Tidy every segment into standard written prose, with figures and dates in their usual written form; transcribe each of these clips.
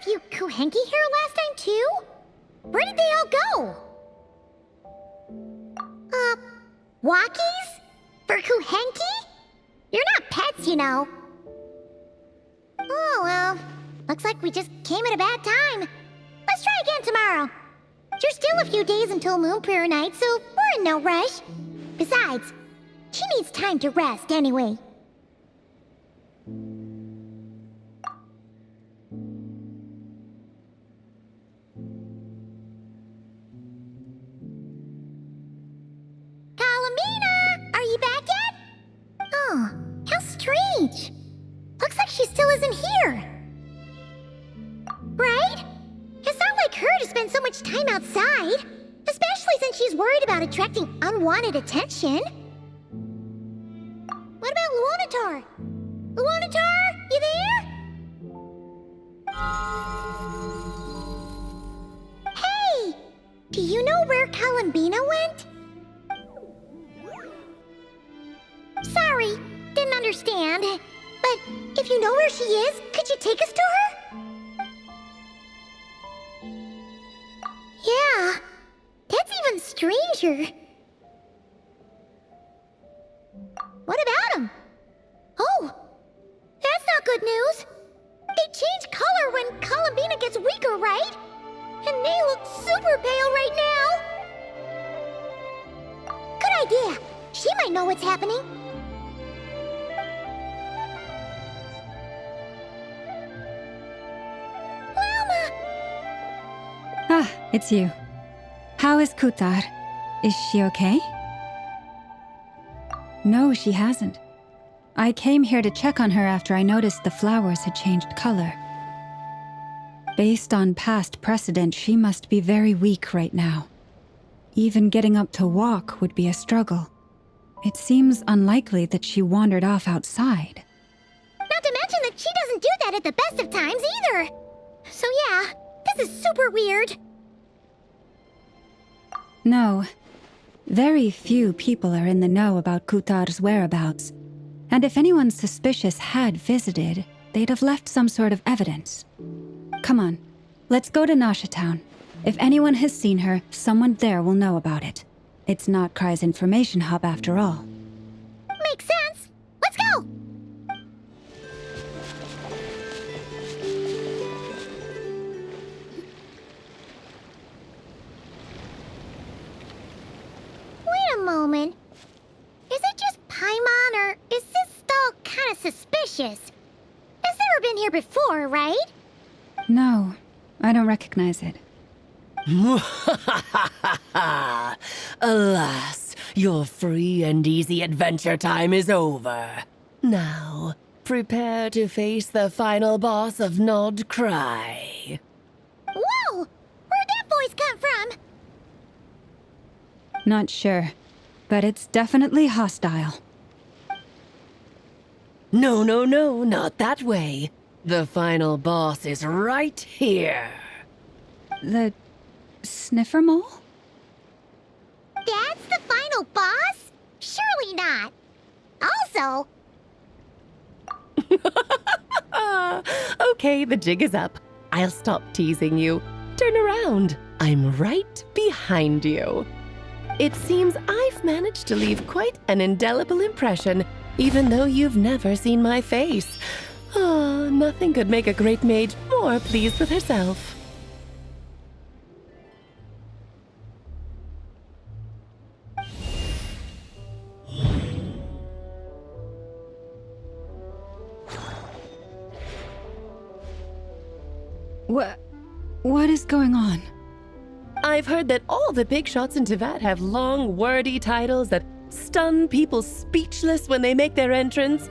a few Kuhenki here last time too. Where did they all go? Walkies? For Kuhenki? You're not pets, you know. Oh, well. Looks like we just came at a bad time. Let's try again tomorrow. There's still a few days until Moon Prayer Night, so we're in no rush. Besides, she needs time to rest anyway. Kalamina! Are you back yet? Oh, how strange. Looks like she still isn't here. Right? It's not like her to spend so much time outside, especially since she's worried about attracting unwanted attention. What about Luonatar? Luonatar, you there? Hey! Do you know where Kalambina went? Sorry, didn't understand. But if you know where she is, could you take us to her? Yeah, that's even stranger. What about them? Oh, that's not good news. They change color when Kalambina gets weaker, right? And they look super pale right now. Good idea. She might know what's happening. Ah, it's you. How is Kutar? Is she okay? No, she hasn't. I came here to check on her after I noticed the flowers had changed color. Based on past precedent, she must be very weak right now. Even getting up to walk would be a struggle. It seems unlikely that she wandered off outside. Not to mention that she doesn't do that at the best of times either. So yeah, this is super weird. No. Very few people are in the know about Kutar's whereabouts. And if anyone suspicious had visited, they'd have left some sort of evidence. Come on, let's go to Nasha Town. If anyone has seen her, someone there will know about it. It's Nod-Krai's information hub after all. Makes sense. Let's go! Wait a moment. Is it just Paimon, or is this stall kind of suspicious? It's never been here before, right? No, I don't recognize it. Alas, your free and easy adventure time is over. Now, prepare to face the final boss of Nod-Krai. Whoa! Where'd that voice come from? Not sure, but it's definitely hostile. No, not that way. The final boss is right here. The sniffer mole? That's the final boss? Surely not. Also... Okay, the jig is up. I'll stop teasing you. Turn around. I'm right behind you. It seems I've managed to leave quite an indelible impression, even though you've never seen my face. Ah, nothing could make a great maid more pleased with herself. What is going on? I've heard that all the big shots in Teyvat have long, wordy titles that stun people speechless when they make their entrance.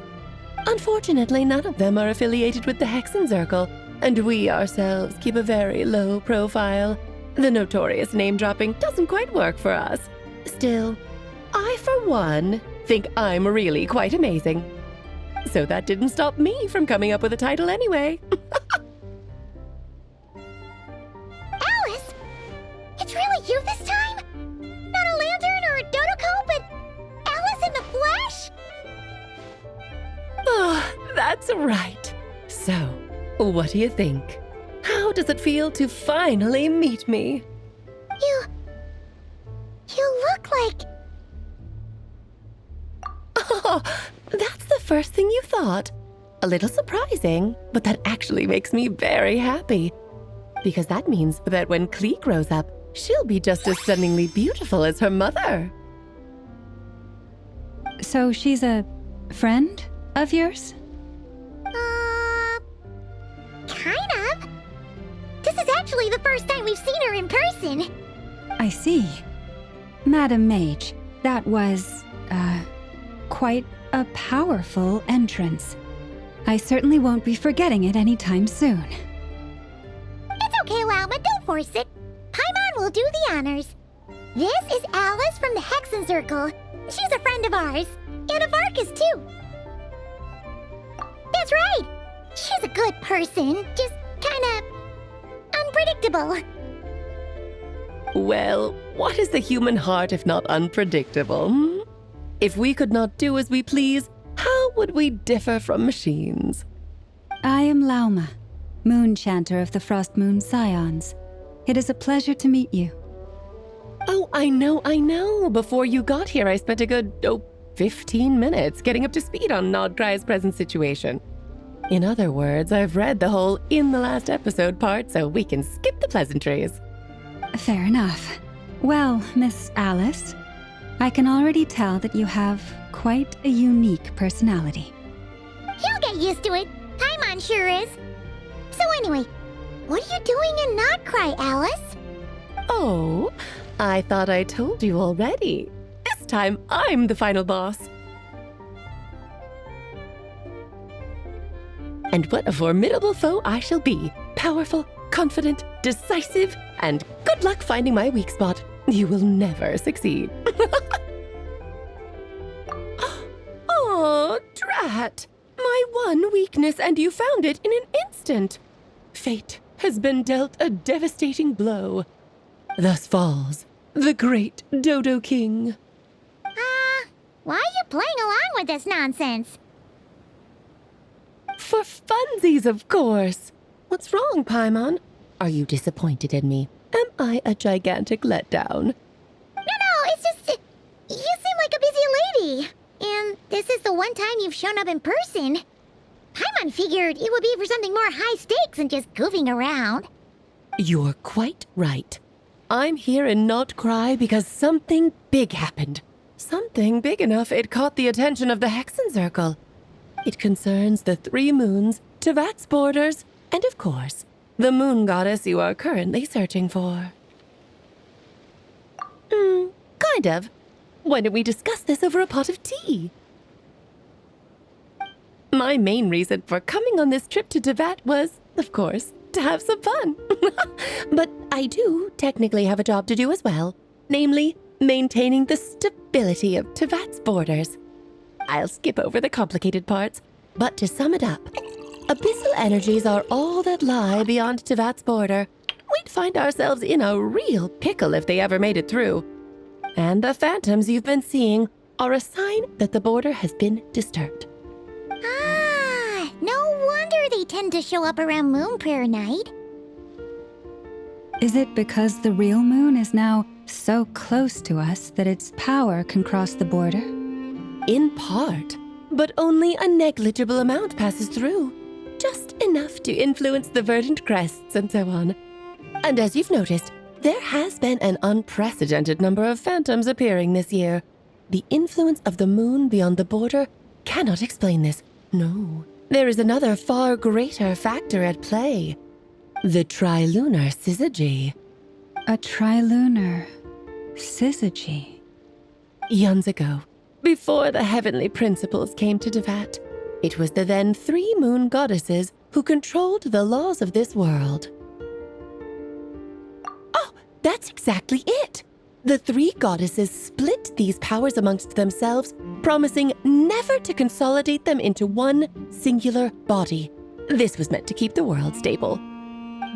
Unfortunately, none of them are affiliated with the Hexen Circle, and we ourselves keep a very low profile. The notorious name-dropping doesn't quite work for us. Still, I, for one, think I'm really quite amazing. So that didn't stop me from coming up with a title anyway. Alice! It's really you this time? Not a lantern or a Dodoko, but Alice in the flesh? Oh, that's right. So, what do you think? How how does it feel to finally meet me? You look like... Oh, that's the first thing you thought. A little surprising, but that actually makes me very happy. Because that means that when Klee grows up, she'll be just as stunningly beautiful as her mother. So she's a friend of yours? Kind of. This is actually the first time we've seen her in person. I see. Madam Mage, that was, quite a powerful entrance. I certainly won't be forgetting it anytime soon. It's okay, Lauma, don't force it. Paimon will do the honors. This is Alice from the Hexen Circle. She's a friend of ours, and of Arcus, too. That's right. She's a good person, just kinda unpredictable. Well, what is the human heart if not unpredictable? Hmm? If we could not do as we please, how would we differ from machines? I am Lauma, Moon Chanter of the Frost Moon Scions. It is a pleasure to meet you. Oh, I know. Before you got here, I spent a good, 15 minutes getting up to speed on Nod-Krai's present situation. In other words, I've read the whole in the last episode part, so we can skip the pleasantries. Fair enough. Well, Miss Alice, I can already tell that you have quite a unique personality. You'll get used to it. Paimon sure is. So anyway, what are you doing in Nod-Krai, Alice? Oh, I thought I told you already. This time, I'm the final boss. And what a formidable foe I shall be. Powerful, confident, decisive, and good luck finding my weak spot. You will never succeed. Oh, drat! My one weakness, and you found it in an instant. Fate has been dealt a devastating blow. Thus falls the great Dodo King. Why are you playing along with this nonsense? For funsies, of course. What's wrong, Paimon? Are you disappointed in me? Am I a gigantic letdown? No, it's just... You seem like a busy lady. And this is the one time you've shown up in person. Paimon figured it would be for something more high stakes than just goofing around. You're quite right. I'm here in Nod-Krai because something big happened. Something big enough it caught the attention of the Hexen Circle. It concerns the 3 moons, Tevat's borders, and of course, the moon goddess you are currently searching for. Kind of. Why don't we discuss this over a pot of tea? My main reason for coming on this trip to Tevat was, of course, to have some fun. But I do technically have a job to do as well, namely, maintaining the stability of Tevat's borders. I'll skip over the complicated parts, but to sum it up, abyssal energies are all that lie beyond Tevat's border. We'd find ourselves in a real pickle if they ever made it through. And the phantoms you've been seeing are a sign that the border has been disturbed. No wonder they tend to show up around Moon Prayer Night. Is it because the real moon is now so close to us that its power can cross the border? In part, but only a negligible amount passes through. Just enough to influence the verdant crests and so on. And as you've noticed, there has been an unprecedented number of phantoms appearing this year. The influence of the moon beyond the border cannot explain this. No, there is another far greater factor at play. The trilunar syzygy. A trilunar syzygy. Eons ago, before the heavenly principles came to Tevat, it was the then 3 moon goddesses who controlled the laws of this world. Oh, that's exactly it! The 3 goddesses split these powers amongst themselves, promising never to consolidate them into one singular body. This was meant to keep the world stable.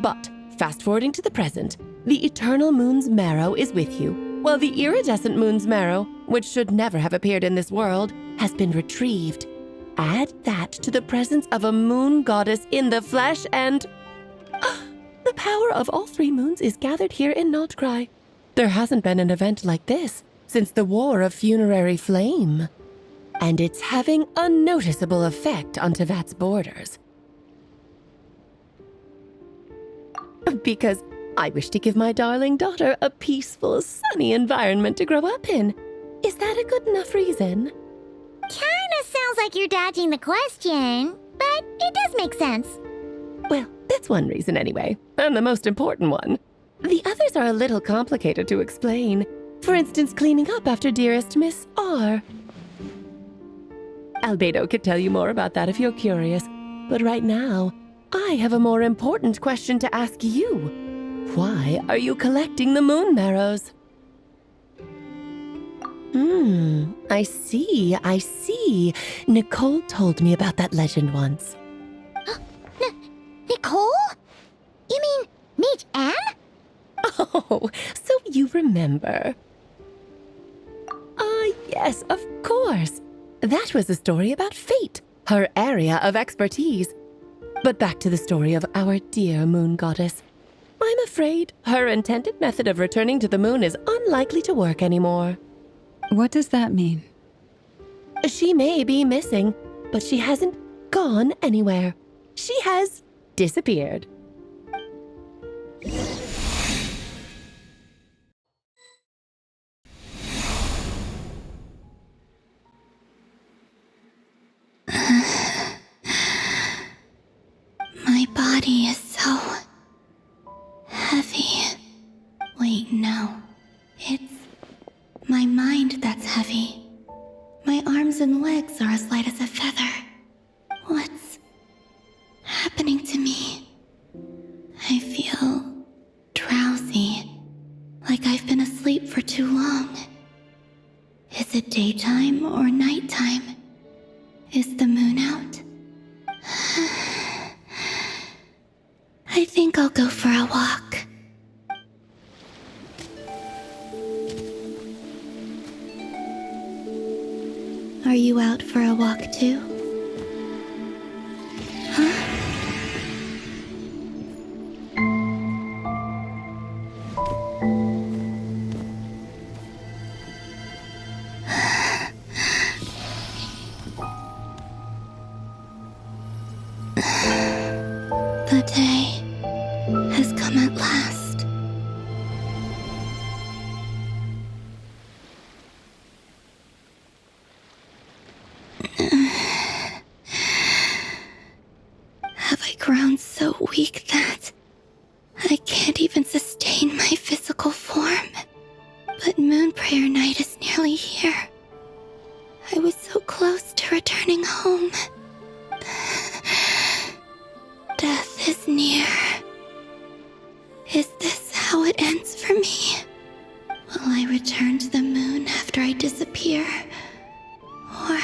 But, fast-forwarding to the present, the eternal moon's marrow is with you, while the iridescent moon's marrow, which should never have appeared in this world, has been retrieved. Add that to the presence of a moon goddess in the flesh and... The power of all three moons is gathered here in Nod-Krai. There hasn't been an event like this since the War of Funerary Flame. And it's having a noticeable effect on Tevat's borders. Because I wish to give my darling daughter a peaceful, sunny environment to grow up in. Is that a good enough reason? Kinda sounds like you're dodging the question, but it does make sense. Well, that's one reason anyway, and the most important one. The others are a little complicated to explain. For instance, cleaning up after dearest Miss R. Albedo could tell you more about that if you're curious, but right now, I have a more important question to ask you. Why are you collecting the moon marrows? I see. Nicole told me about that legend once. Nicole? You mean meet Anne? Oh, so you remember. Yes, of course. That was a story about fate, her area of expertise. But back to the story of our dear moon goddess. I'm afraid her intended method of returning to the moon is unlikely to work anymore. What does that mean? She may be missing, but she hasn't gone anywhere. She has disappeared. My body is so heavy. Wait, no. It's my mind that's heavy. My arms and legs are as light as a feather. What's happening to me? I feel drowsy, like I've been asleep for too long. Is it daytime or nighttime? Is the moon out? I think I'll go for a walk. Are you out for a walk too? Huh? The day has come at last. Have I grown so weak that I can't even sustain my physical form? But Moon Prayer Night is nearly here. I was so close to returning home. Death is near. Is this how it ends for me? Will I return to the moon after I disappear? Or...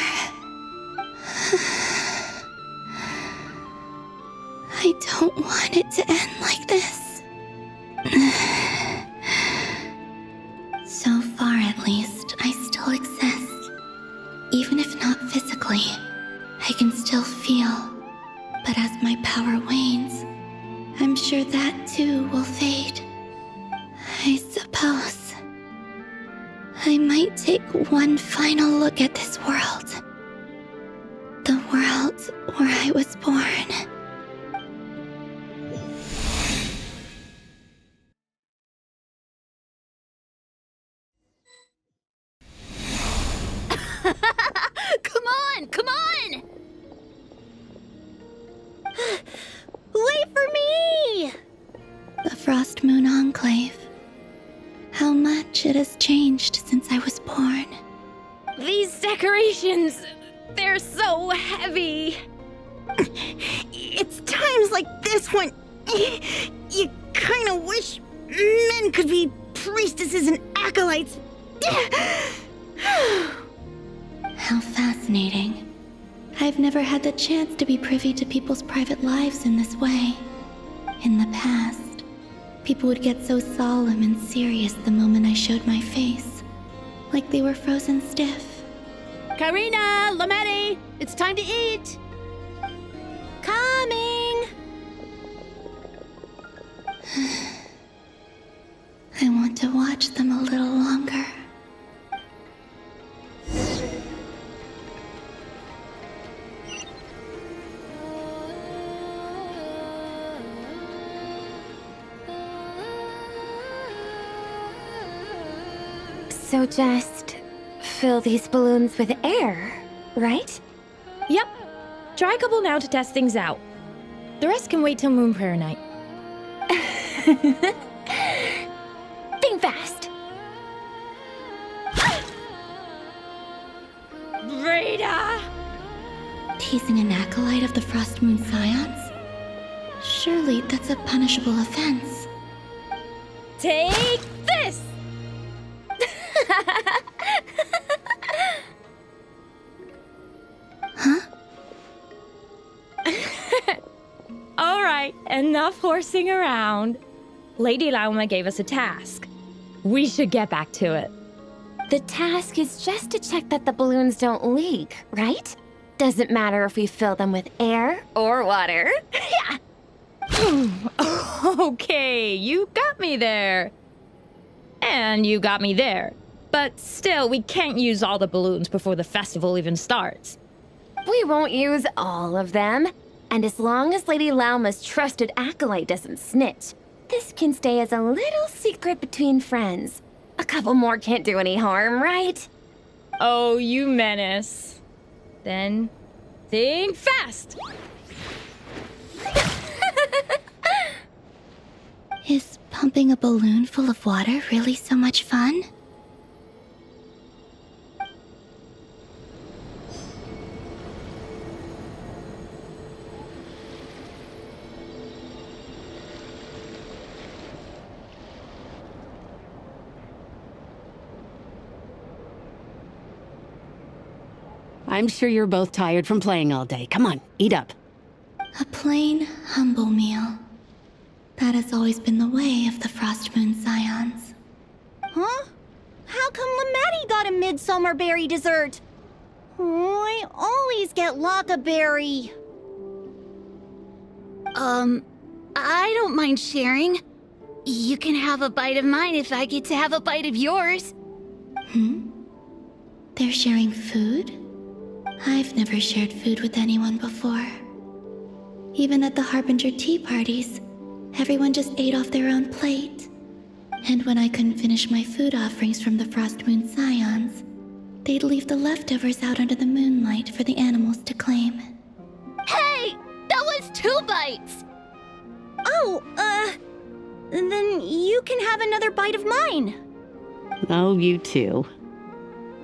I don't want it to end like this. So far, at least, I still exist. Even if not physically, I can still feel. But as my power wanes, I'm sure that too will fade. I suppose I might take one final look at this world. The world where I was born. Come on! Wait for me! The Frost Moon Enclave. How much it has changed since I was born. These decorations, they're so heavy. It's times like this when you kind of wish men could be priestesses and acolytes. How fascinating. I've never had the chance to be privy to people's private lives in this way. In the past, people would get so solemn and serious the moment I showed my face, like they were frozen stiff. Karina, Lametti, it's time to eat. Coming! watch them a little longer. So just fill these balloons with air, right? Yep. Try a couple now to test things out. The rest can wait till Moon Prayer Night. Think fast. Rita! Teasing an acolyte of the Frost Moon Scions? Surely that's a punishable offense. Take this! Huh? All right, enough horsing around. Lady Lauma gave us a task. We should get back to it. The task is just to check that the balloons don't leak, right? Doesn't matter if we fill them with air or water. Yeah. Okay, you got me there. And you got me there. But still, we can't use all the balloons before the festival even starts. We won't use all of them. And as long as Lady Lauma's trusted acolyte doesn't snitch, this can stay as a little secret between friends. A couple more can't do any harm, right? Oh, you menace. Then, think fast! Is pumping a balloon full of water really so much fun? I'm sure you're both tired from playing all day. Come on, eat up. A plain, humble meal. That has always been the way of the Frost Moon Scions. Huh? How come Lamatti got a midsummer berry dessert? Oh, I always get Lockaberry. I don't mind sharing. You can have a bite of mine if I get to have a bite of yours. They're sharing food? I've never shared food with anyone before. Even at the Harbinger tea parties, everyone just ate off their own plate. And when I couldn't finish my food offerings from the Frost Moon Scions, they'd leave the leftovers out under the moonlight for the animals to claim. Hey! That was 2 bites! Oh, then you can have another bite of mine. Oh, you too.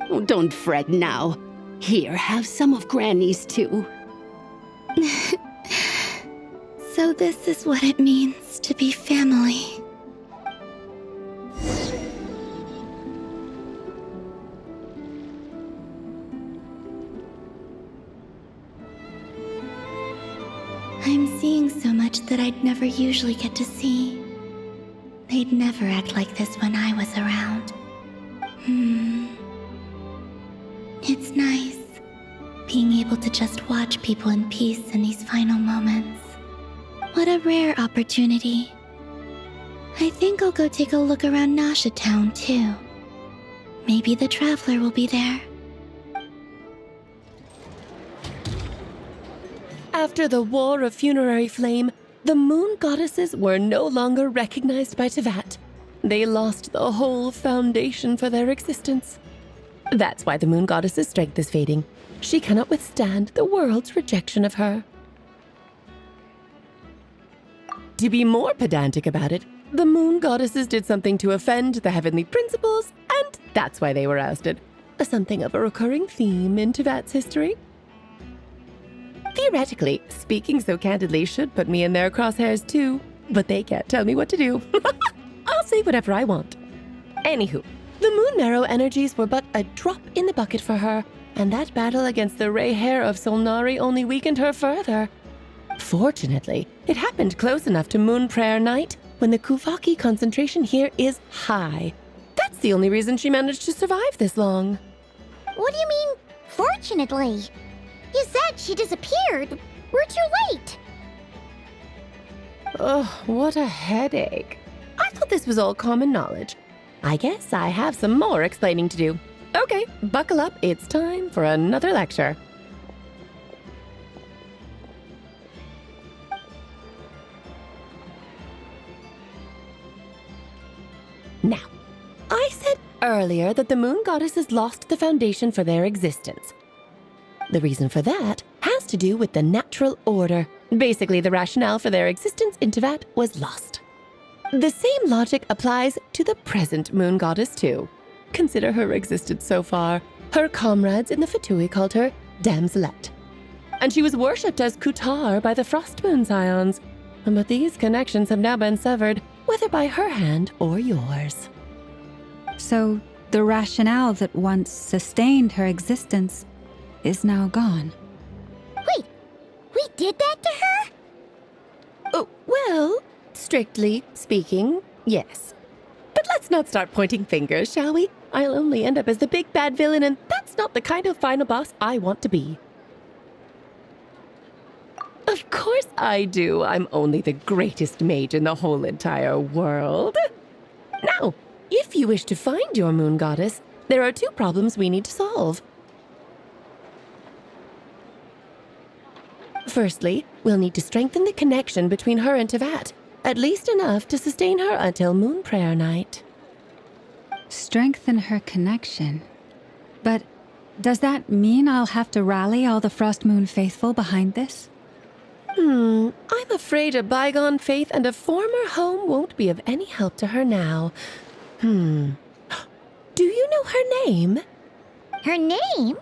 Oh, don't fret now. Here, have some of Granny's too. So this is what it means to be family. I'm seeing so much that I'd never usually get to see. They'd never act like this when I was around. It's nice, being able to just watch people in peace in these final moments. What a rare opportunity. I think I'll go take a look around Nasha Town, too. Maybe the Traveler will be there. After the War of Funerary Flame, the Moon Goddesses were no longer recognized by Teyvat. They lost the whole foundation for their existence. That's why the Moon Goddess's strength is fading. She cannot withstand the world's rejection of her. To be more pedantic about it, the Moon Goddesses did something to offend the Heavenly Principles, and that's why they were ousted. Something of a recurring theme in Teyvat's history. Theoretically, speaking so candidly should put me in their crosshairs too, but they can't tell me what to do. I'll say whatever I want. Anywho, the Moon Marrow energies were but a drop in the bucket for her, and that battle against the Ray Hair of Solnari only weakened her further. Fortunately, it happened close enough to Moon Prayer Night when the Kuvaki concentration here is high. That's the only reason she managed to survive this long. What do you mean, fortunately? You said she disappeared. We're too late. Ugh, what a headache. I thought this was all common knowledge. I guess I have some more explaining to do. Okay, buckle up. It's time for another lecture. Now, I said earlier that the moon goddesses lost the foundation for their existence. The reason for that has to do with the natural order. Basically, the rationale for their existence in Teyvat was lost. The same logic applies to the present moon goddess too. Consider her existence so far. Her comrades in the Fatui called her Damselette. And she was worshipped as Kutar by the Frost Moon Scions. But these connections have now been severed, whether by her hand or yours. So, the rationale that once sustained her existence is now gone. Wait, we did that to her? Oh, well, strictly speaking, yes. But let's not start pointing fingers, shall we? I'll only end up as the big bad villain, and that's not the kind of final boss I want to be. Of course I do. I'm only the greatest mage in the whole entire world. Now, if you wish to find your moon goddess, there are two problems we need to solve. Firstly, we'll need to strengthen the connection between her and Teyvat, at least enough to sustain her until Moon Prayer Night. Strengthen her connection. But does that mean I'll have to rally all the Frost Moon faithful behind this? I'm afraid a bygone faith and a former home won't be of any help to her now. Do you know her name? Her name?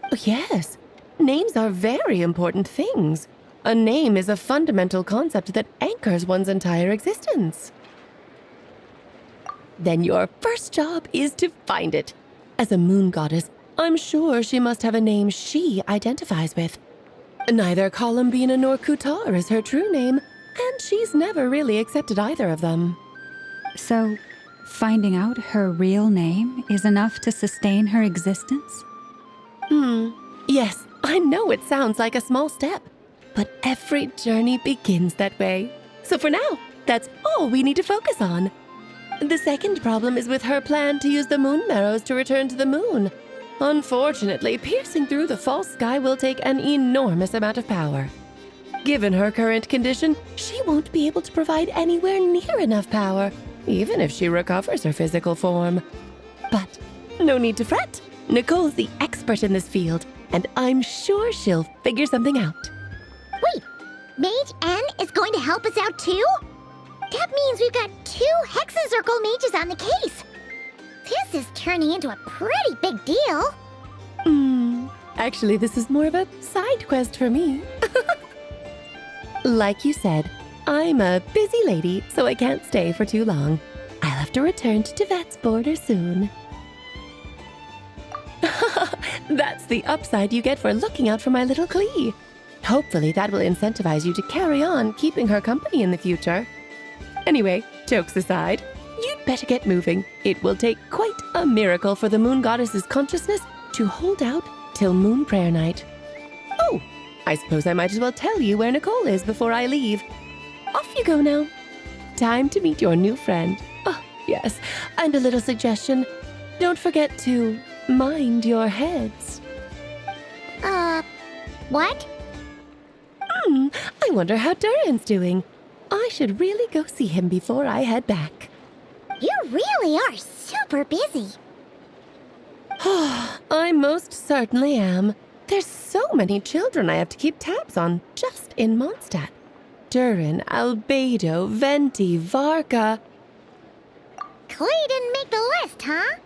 Oh, yes. Names are very important things. A name is a fundamental concept that anchors one's entire existence. Then your first job is to find it. As a moon goddess, I'm sure she must have a name she identifies with. Neither Columbina nor Kutar is her true name, and she's never really accepted either of them. So, finding out her real name is enough to sustain her existence? Yes, I know it sounds like a small step, but every journey begins that way. So for now, that's all we need to focus on. The second problem is with her plan to use the moon marrows to return to the moon. Unfortunately, piercing through the false sky will take an enormous amount of power. Given her current condition, she won't be able to provide anywhere near enough power, even if she recovers her physical form. But no need to fret. Nicole's the expert in this field, and I'm sure she'll figure something out. Wait, Mage N is going to help us out too? That means we've got 2 Hexacircle mages on the case. This is turning into a pretty big deal. Actually, this is more of a side quest for me. Like you said, I'm a busy lady, so I can't stay for too long. I'll have to return to Teyvat's border soon. That's the upside you get for looking out for my little Klee. Hopefully that will incentivize you to carry on keeping her company in the future. Anyway, jokes aside, you'd better get moving. It will take quite a miracle for the moon goddess's consciousness to hold out till Moon Prayer Night. Oh, I suppose I might as well tell you where Nicole is before I leave. Off you go now. Time to meet your new friend. Oh, yes, and a little suggestion. Don't forget to mind your heads. What? I wonder how Duran's doing. I should really go see him before I head back. You really are super busy. I most certainly am. There's so many children I have to keep tabs on just in Mondstadt. Duran, Albedo, Venti, Varka. Klee didn't make the list, huh?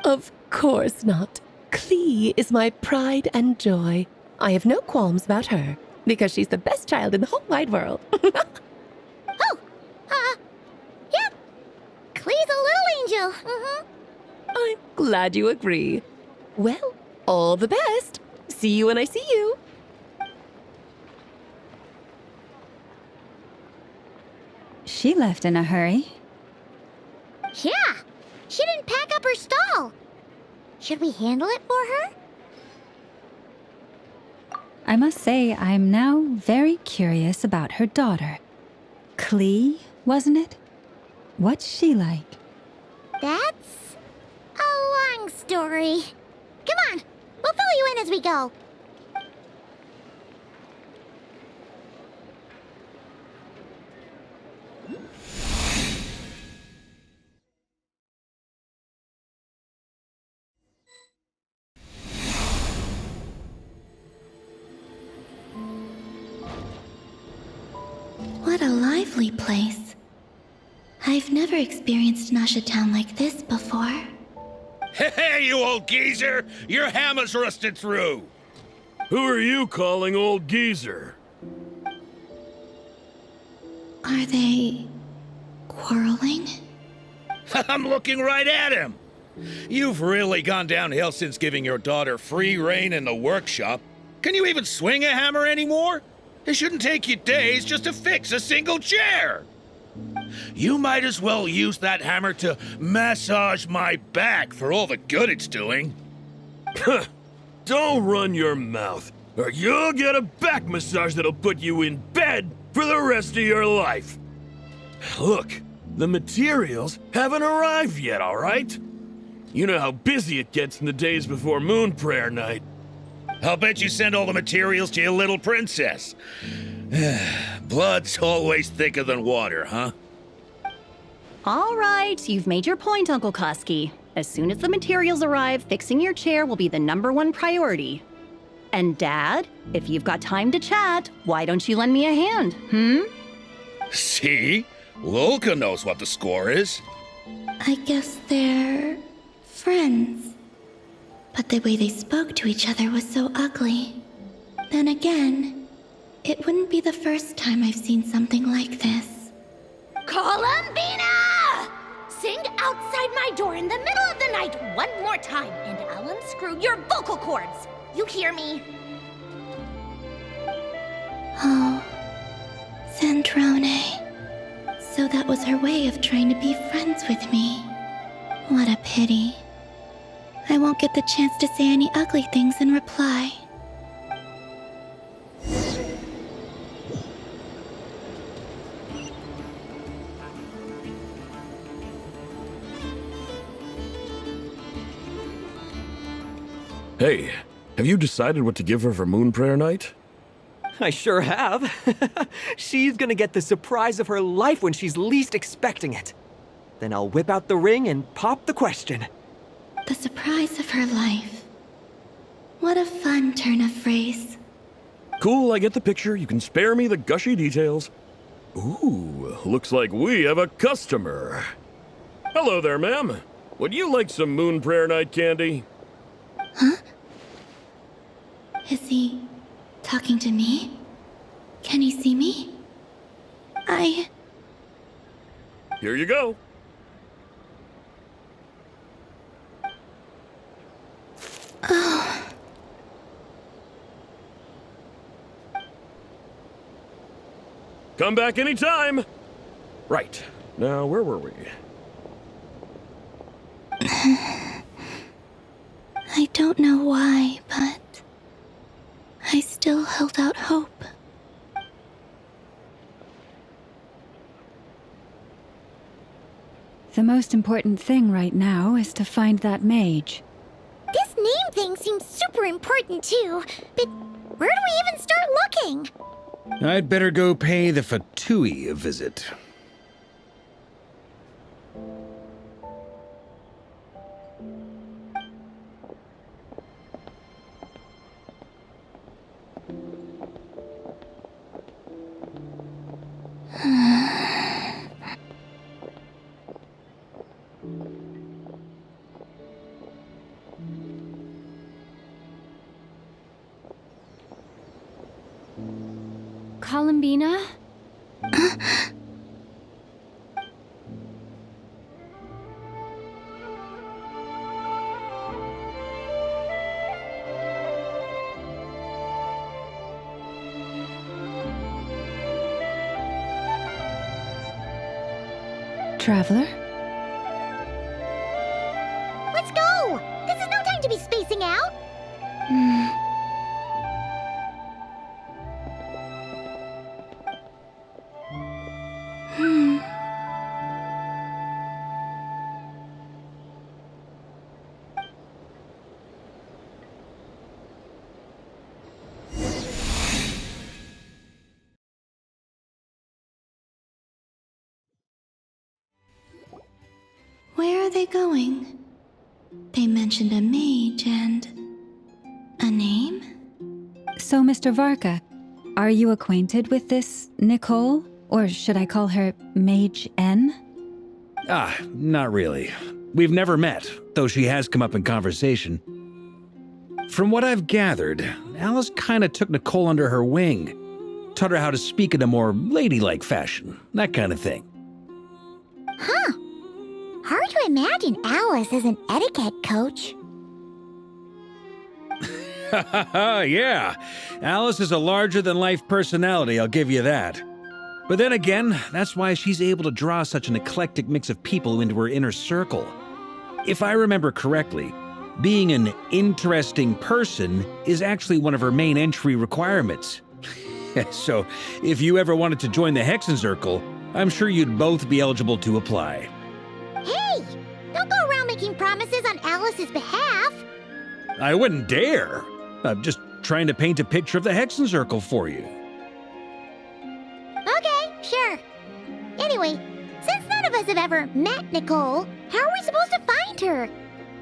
Of course not. Klee is my pride and joy. I have no qualms about her, because she's the best child in the whole wide world. Yep. Klee's a little angel. I'm glad you agree. Well, all the best. See you when I see you. She left in a hurry. Yeah, she didn't pack up her stall. Should we handle it for her? I must say, I'm now very curious about her daughter. Klee, wasn't it? What's she like? That's a long story. Come on, we'll fill you in as we go. What a lively place. I've never experienced Nasha Town like this before. Hey, you old geezer! Your hammer's rusted through! Who are you calling old geezer? Are they quarreling? I'm looking right at him! You've really gone downhill since giving your daughter free rein in the workshop. Can you even swing a hammer anymore? It shouldn't take you days just to fix a single chair! You might as well use that hammer to massage my back for all the good it's doing. Don't run your mouth, or you'll get a back massage that'll put you in bed for the rest of your life. Look, the materials haven't arrived yet, all right? You know how busy it gets in the days before Moon Prayer Night. I'll bet you send all the materials to your little princess. Blood's always thicker than water, huh? All right, you've made your point, Uncle Koski. As soon as the materials arrive, fixing your chair will be the #1 priority. And Dad, if you've got time to chat, why don't you lend me a hand, See? Lolka knows what the score is. I guess they're friends. But the way they spoke to each other was so ugly. Then again, it wouldn't be the first time I've seen something like this. Columbina! Sing outside my door in the middle of the night one more time, and I'll unscrew your vocal cords. You hear me? Oh, Zandrone. So that was her way of trying to be friends with me. What a pity. I won't get the chance to say any ugly things in reply. Hey, have you decided what to give her for Moon Prayer Night? I sure have. She's gonna get the surprise of her life when she's least expecting it. Then I'll whip out the ring and pop the question. The surprise of her life. What a fun turn of phrase. Cool, I get the picture. You can spare me the gushy details. Ooh, looks like we have a customer. Hello there, ma'am. Would you like some Moon Prayer Night candy? Huh? Is he talking to me? Can he see me? Here you go. Oh. Come back anytime. Right. Now, where were we? I don't know why, but I still held out hope. The most important thing right now is to find that mage. This name thing seems super important too, but where do we even start looking? I'd better go pay the Fatui a visit. Columbina? Traveler? Let's go! This is no time to be spacing out! they going? They mentioned a mage and... a name? So, Mr. Varka, are you acquainted with this Nicole? Or should I call her Mage N? Not really. We've never met, though she has come up in conversation. From what I've gathered, Alice kinda took Nicole under her wing. Taught her how to speak in a more ladylike fashion, that kind of thing. Huh. Hard to imagine Alice as an etiquette coach. Yeah, Alice is a larger-than-life personality, I'll give you that. But then again, that's why she's able to draw such an eclectic mix of people into her inner circle. If I remember correctly, being an interesting person is actually one of her main entry requirements. So, if you ever wanted to join the Hexenzirkel, I'm sure you'd both be eligible to apply. Hey! Don't go around making promises on Alice's behalf. I wouldn't dare. I'm just trying to paint a picture of the Hexenzirkel for you. Okay, sure. Anyway, since none of us have ever met Nicole, how are we supposed to find her?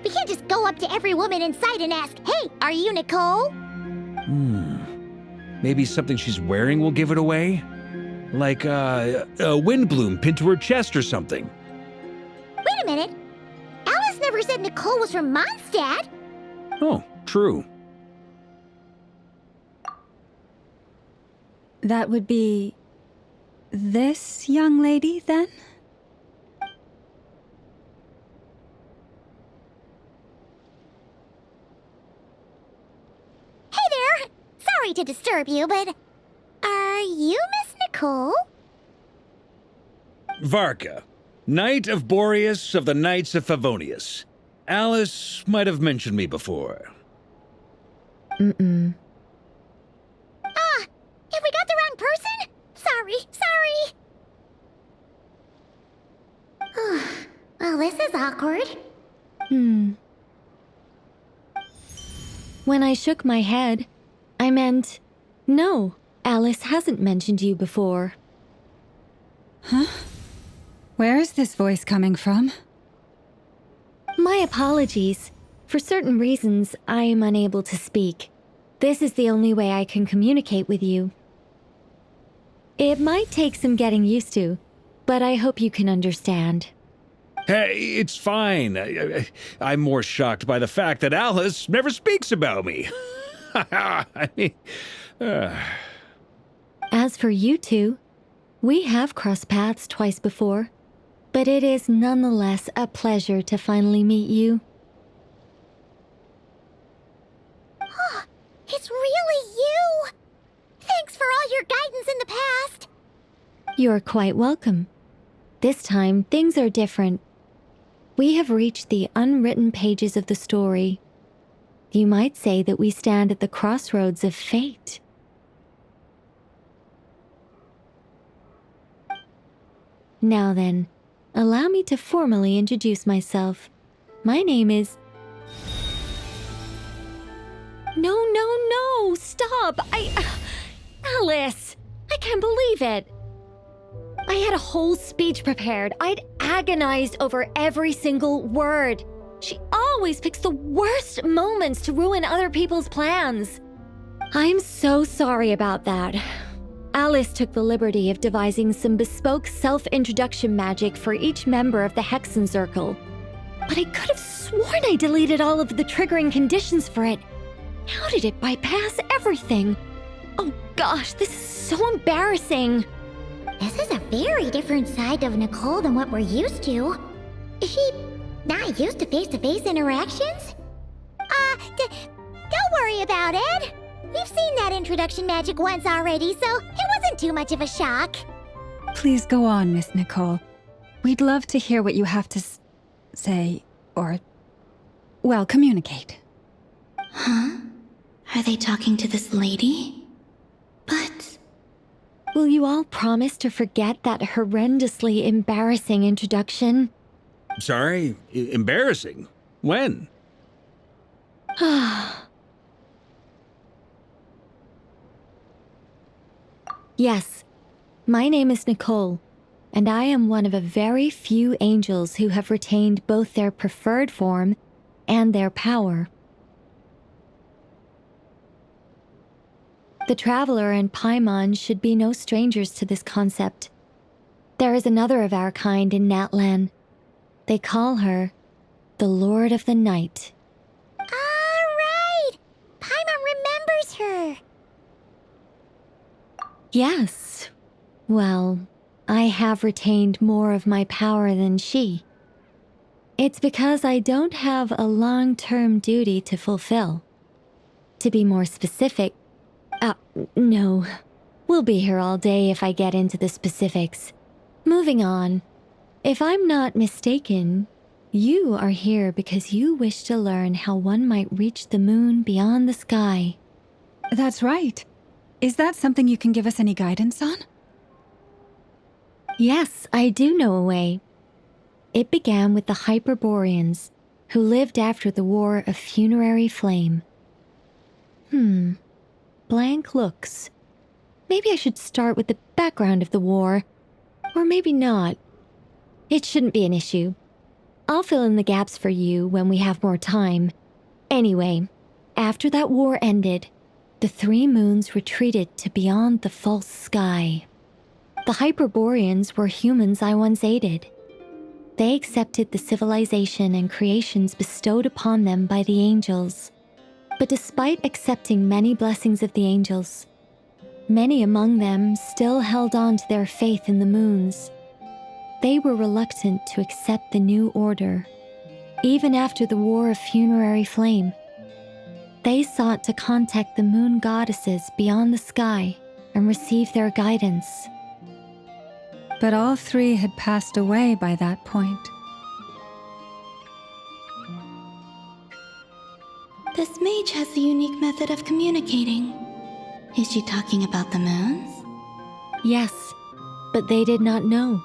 We can't just go up to every woman in sight and ask, "Hey, are you Nicole?" Maybe something she's wearing will give it away? Like, a windbloom pinned to her chest or something. Wait a minute. Alice never said Nicole was from Mondstadt. Oh, true. That would be... this young lady, then? Hey there! Sorry to disturb you, but... are you Miss Nicole? Varka, Knight of Boreas of the Knights of Favonius. Alice might have mentioned me before. Mm-mm. Have we got the wrong person? Sorry. Well, this is awkward. When I shook my head, I meant, no, Alice hasn't mentioned you before. Huh? Where is this voice coming from? My apologies. For certain reasons, I am unable to speak. This is the only way I can communicate with you. It might take some getting used to, but I hope you can understand. Hey, it's fine. I'm more shocked by the fact that Alice never speaks about me. I mean, As for you two, we have crossed paths twice before, but it is nonetheless a pleasure to finally meet you. It's really you! Thanks for all your guidance in the past! You're quite welcome. This time, things are different. We have reached the unwritten pages of the story. You might say that we stand at the crossroads of fate. Now then, allow me to formally introduce myself. My name is... No, stop! Alice! I can't believe it! I had a whole speech prepared. I'd agonized over every single word. She always picks the worst moments to ruin other people's plans. I'm so sorry about that. Alice took the liberty of devising some bespoke self-introduction magic for each member of the Hexenzirkel. But I could have sworn I deleted all of the triggering conditions for it. How did it bypass everything? Oh gosh, this is so embarrassing. This is a very different side of Nicole than what we're used to. Is she not used to face-to-face interactions? Don't worry about it. We've seen that introduction magic once already, so it wasn't too much of a shock. Please go on, Miss Nicole. We'd love to hear what you have to say, or, well, communicate. Huh? Are they talking to this lady? But... will you all promise to forget that horrendously embarrassing introduction? sorry, embarrassing. When? Yes, my name is Nicole. and I am one of a very few angels who have retained both their preferred form and their power. The Traveler and Paimon should be no strangers to this concept. There is another of our kind in Natlan. They call her the Lord of the Night. All right! Paimon remembers her! Yes. Well, I have retained more of my power than she. It's because I don't have a long-term duty to fulfill. To be more specific, no. We'll be here all day if I get into the specifics. Moving on. If I'm not mistaken, you are here because you wish to learn how one might reach the moon beyond the sky. That's right. Is that something you can give us any guidance on? Yes, I do know a way. It began with the Hyperboreans, who lived after the War of Funerary Flame. Blank looks. Maybe I should start with the background of the war. Or maybe not. It shouldn't be an issue. I'll fill in the gaps for you when we have more time. Anyway, after that war ended, the three moons retreated to beyond the false sky. The Hyperboreans were humans I once aided. They accepted the civilization and creations bestowed upon them by the angels. But despite accepting many blessings of the angels, many among them still held on to their faith in the moons. They were reluctant to accept the new order, even after the War of Funerary Flame. They sought to contact the moon goddesses beyond the sky and receive their guidance. But all three had passed away by that point. This mage has a unique method of communicating. Is she talking about the moons? Yes, but they did not know.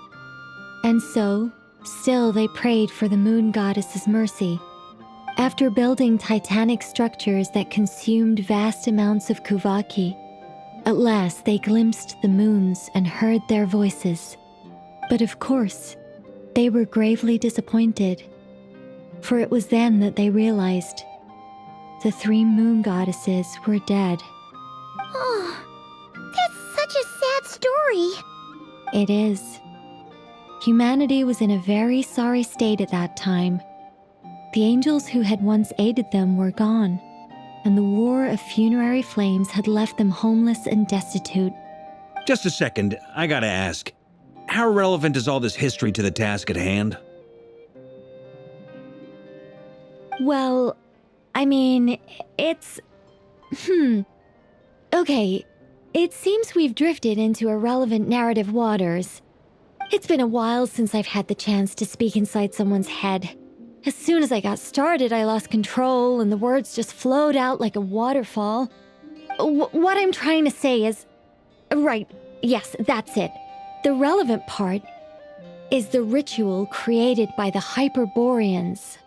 And so, still they prayed for the moon goddess's mercy. After building titanic structures that consumed vast amounts of Kuvaki, at last they glimpsed the moons and heard their voices. But of course, they were gravely disappointed, for it was then that they realized the three moon goddesses were dead. Oh, that's such a sad story. It is. Humanity was in a very sorry state at that time. The angels who had once aided them were gone, and the War of Funerary Flames had left them homeless and destitute. Just a second, I gotta ask. How relevant is all this history to the task at hand? Well, I mean, it's... Okay, it seems we've drifted into irrelevant narrative waters. It's been a while since I've had the chance to speak inside someone's head. As soon as I got started, I lost control and the words just flowed out like a waterfall. What I'm trying to say is... Right, yes, that's it. The relevant part is the ritual created by the Hyperboreans.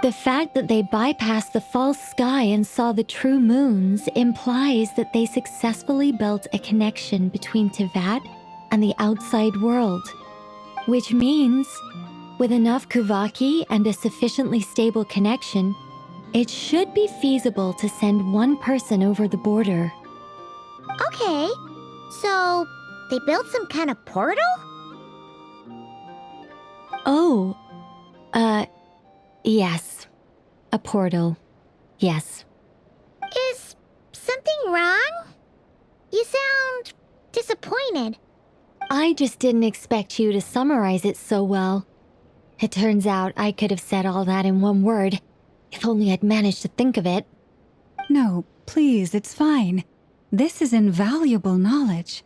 The fact that they bypassed the false sky and saw the true moons implies that they successfully built a connection between Teyvat and the outside world. Which means, with enough Kuvaki and a sufficiently stable connection, it should be feasible to send one person over the border. Okay, so they built some kind of portal? Oh, yes. A portal. Yes. Is something wrong? You sound disappointed. I just didn't expect you to summarize it so well. It turns out I could have said all that in one word, if only I'd managed to think of it. No, please, it's fine. This is invaluable knowledge.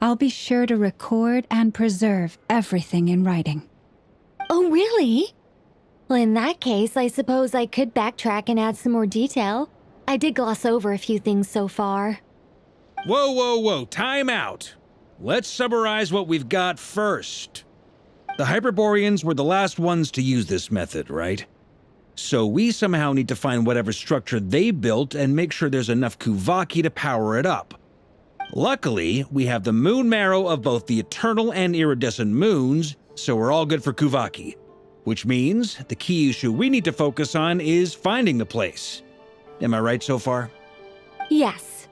I'll be sure to record and preserve everything in writing. Oh, really? Well, in that case, I suppose I could backtrack and add some more detail. I did gloss over a few things so far. Whoa, time out. Let's summarize what we've got first. The Hyperboreans were the last ones to use this method, right? So we somehow need to find whatever structure they built and make sure there's enough Kuvaki to power it up. Luckily, we have the moon marrow of both the eternal and iridescent moons, so we're all good for Kuvaki. Which means the key issue we need to focus on is finding the place. Am I right so far? Yes.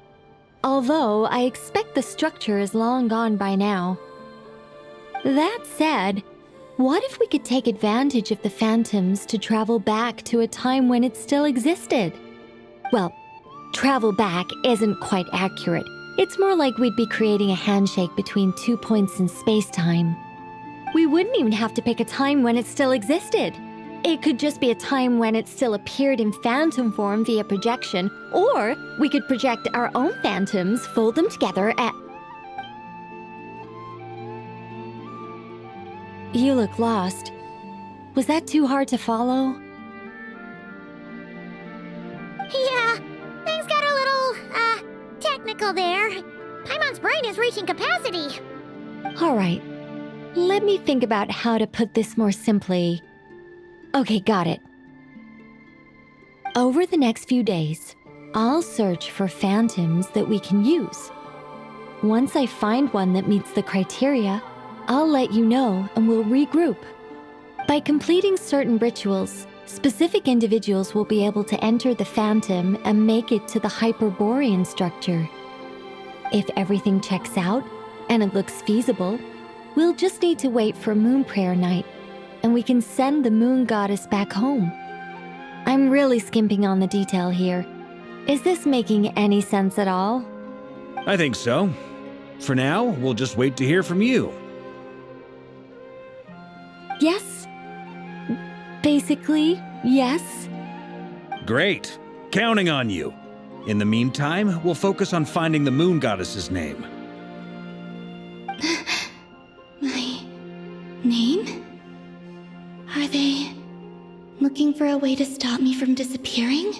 Although I expect the structure is long gone by now. That said, what if we could take advantage of the phantoms to travel back to a time when it still existed? Well, travel back isn't quite accurate. It's more like we'd be creating a handshake between 2 points in space-time. We wouldn't even have to pick a time when it still existed. It could just be a time when it still appeared in phantom form via projection, or we could project our own phantoms, fold them together at... You look lost. Was that too hard to follow? Yeah, things got a little, technical there. Paimon's brain is reaching capacity. All right. Let me think about how to put this more simply. Okay, got it. Over the next few days, I'll search for phantoms that we can use. Once I find one that meets the criteria, I'll let you know and we'll regroup. By completing certain rituals, specific individuals will be able to enter the phantom and make it to the Hyperborean structure. If everything checks out and it looks feasible, we'll just need to wait for Moon Prayer Night, and we can send the Moon Goddess back home. I'm really skimping on the detail here. Is this making any sense at all? I think so. For now, we'll just wait to hear from you. Yes. Basically, yes. Great. Counting on you. In the meantime, we'll focus on finding the Moon Goddess's name. My name? Are they looking for a way to stop me from disappearing?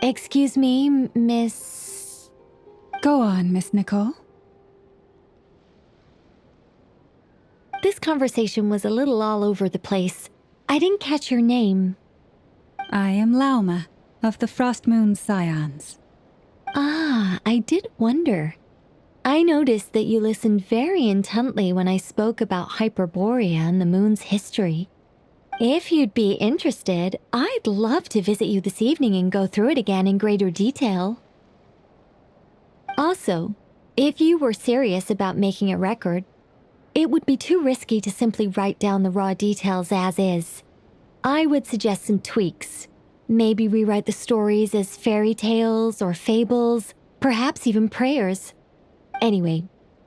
Excuse me, Miss... Go on, Miss Nicole. This conversation was a little all over the place. I didn't catch your name. I am Lauma, of the Frost Moon Scions. Ah, I did wonder. I noticed that you listened very intently when I spoke about Hyperborea and the moon's history. If you'd be interested, I'd love to visit you this evening and go through it again in greater detail. Also, if you were serious about making a record, it would be too risky to simply write down the raw details as is. I would suggest some tweaks. Maybe rewrite the stories as fairy tales or fables, perhaps even prayers. Anyway,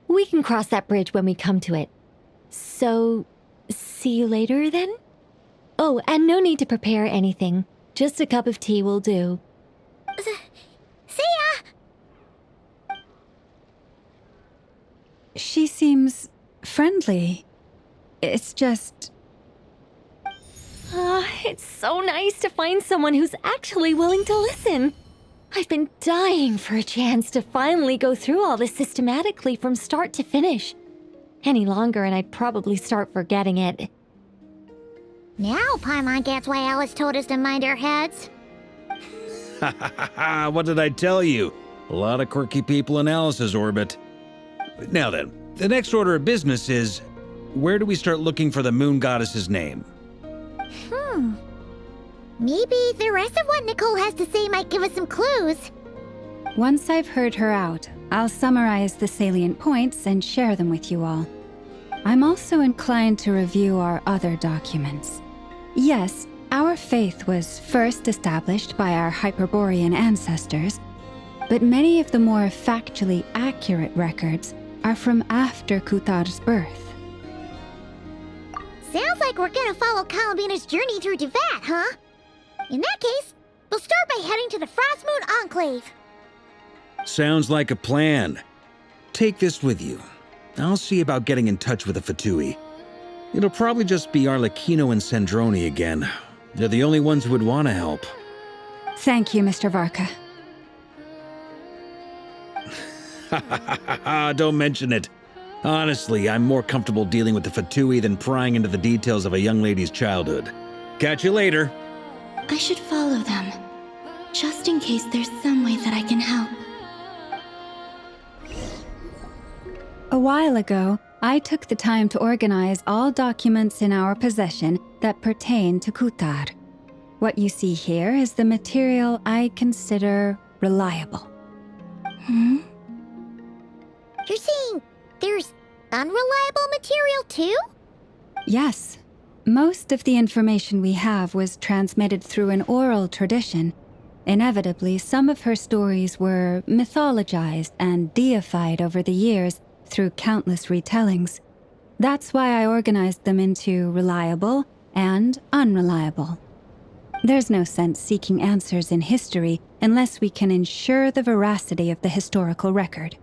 we can cross that bridge when we come to it. So, see you later then? Oh, and no need to prepare anything. Just a cup of tea will do. See ya! She seems friendly. It's just... It's so nice to find someone who's actually willing to listen. I've been dying for a chance to finally go through all this systematically from start to finish. Any longer and I'd probably start forgetting it. Now Paimon gets why Alice told us to mind our heads. Ha ha ha ha, what did I tell you? A lot of quirky people in Alice's orbit. Now then, the next order of business is, where do we start looking for the Moon Goddess's name? Maybe the rest of what Nicole has to say might give us some clues. Once I've heard her out, I'll summarize the salient points and share them with you all. I'm also inclined to review our other documents. Yes, our faith was first established by our Hyperborean ancestors, but many of the more factually accurate records are from after Kutar's birth. Sounds like we're gonna follow Columbina's journey through Devat, huh? In that case, we'll start by heading to the Frost Moon Enclave. Sounds like a plan. Take this with you. I'll see about getting in touch with the Fatui. It'll probably just be Arlecchino and Sandroni again. They're the only ones who would want to help. Thank you, Mr. Varka. Don't mention it. Honestly, I'm more comfortable dealing with the Fatui than prying into the details of a young lady's childhood. Catch you later. I should follow them, just in case there's some way that I can help. A while ago, I took the time to organize all documents in our possession that pertain to Kutar. What you see here is the material I consider reliable. You're saying there's unreliable material too? Yes. Most of the information we have was transmitted through an oral tradition. Inevitably, some of her stories were mythologized and deified over the years through countless retellings. That's why I organized them into reliable and unreliable. There's no sense seeking answers in history unless we can ensure the veracity of the historical record.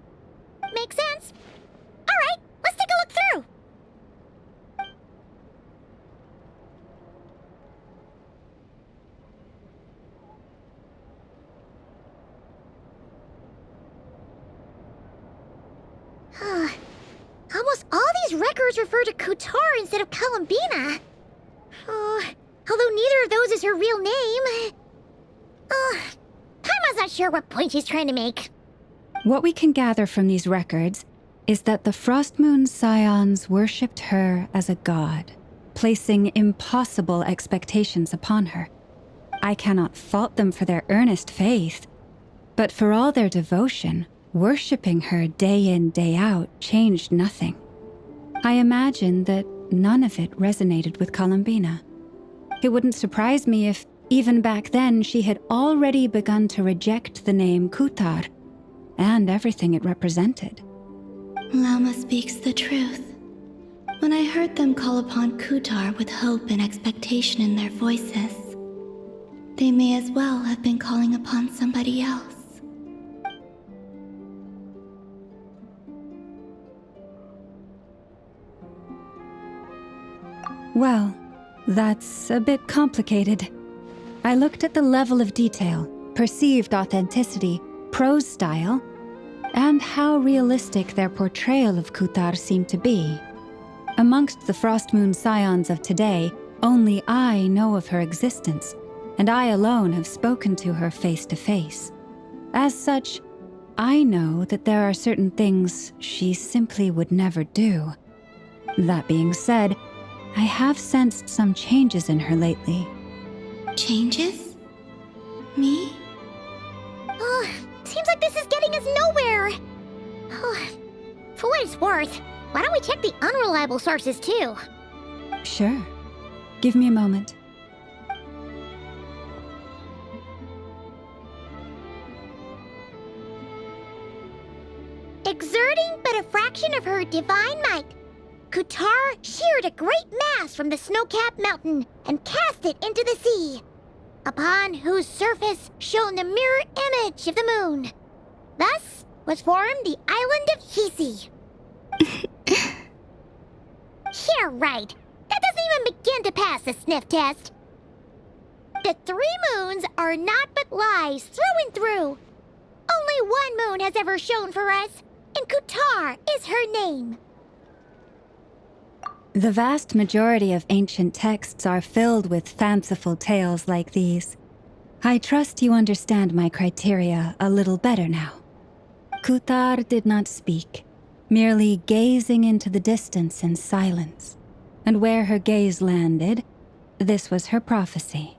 Makes sense. All right, let's take a look through. Almost all these records refer to Kutar instead of Columbina. Although neither of those is her real name. Paimon's not sure what point she's trying to make. What we can gather from these records is that the Frost Moon Scions worshipped her as a god, placing impossible expectations upon her. I cannot fault them for their earnest faith, but for all their devotion, worshipping her day in, day out changed nothing. I imagine that none of it resonated with Columbina. It wouldn't surprise me if, even back then, she had already begun to reject the name Kutar and everything it represented. Lama speaks the truth. When I heard them call upon Kutar with hope and expectation in their voices, they may as well have been calling upon somebody else. Well, that's a bit complicated. I looked at the level of detail, perceived authenticity, prose style, and how realistic their portrayal of Kutar seemed to be. Amongst the Frost Moon Scions of today, only I know of her existence, and I alone have spoken to her face to face. As such, I know that there are certain things she simply would never do. That being said, I have sensed some changes in her lately. Changes? Me? Seems like this is getting us nowhere. For what it's worth, why don't we check the unreliable sources too? Sure. Give me a moment. Exerting but a fraction of her divine might, Kutar sheared a great mass from the snow-capped mountain and cast it into the sea, upon whose surface shone the mirror image of the moon. Thus was formed the island of Hisi. Yeah, right. That doesn't even begin to pass the sniff test. The 3 moons are naught but lies through and through. Only one moon has ever shone for us, and Kutar is her name. The vast majority of ancient texts are filled with fanciful tales like these. I trust you understand my criteria a little better now. Kutar did not speak, merely gazing into the distance in silence. And where her gaze landed, this was her prophecy.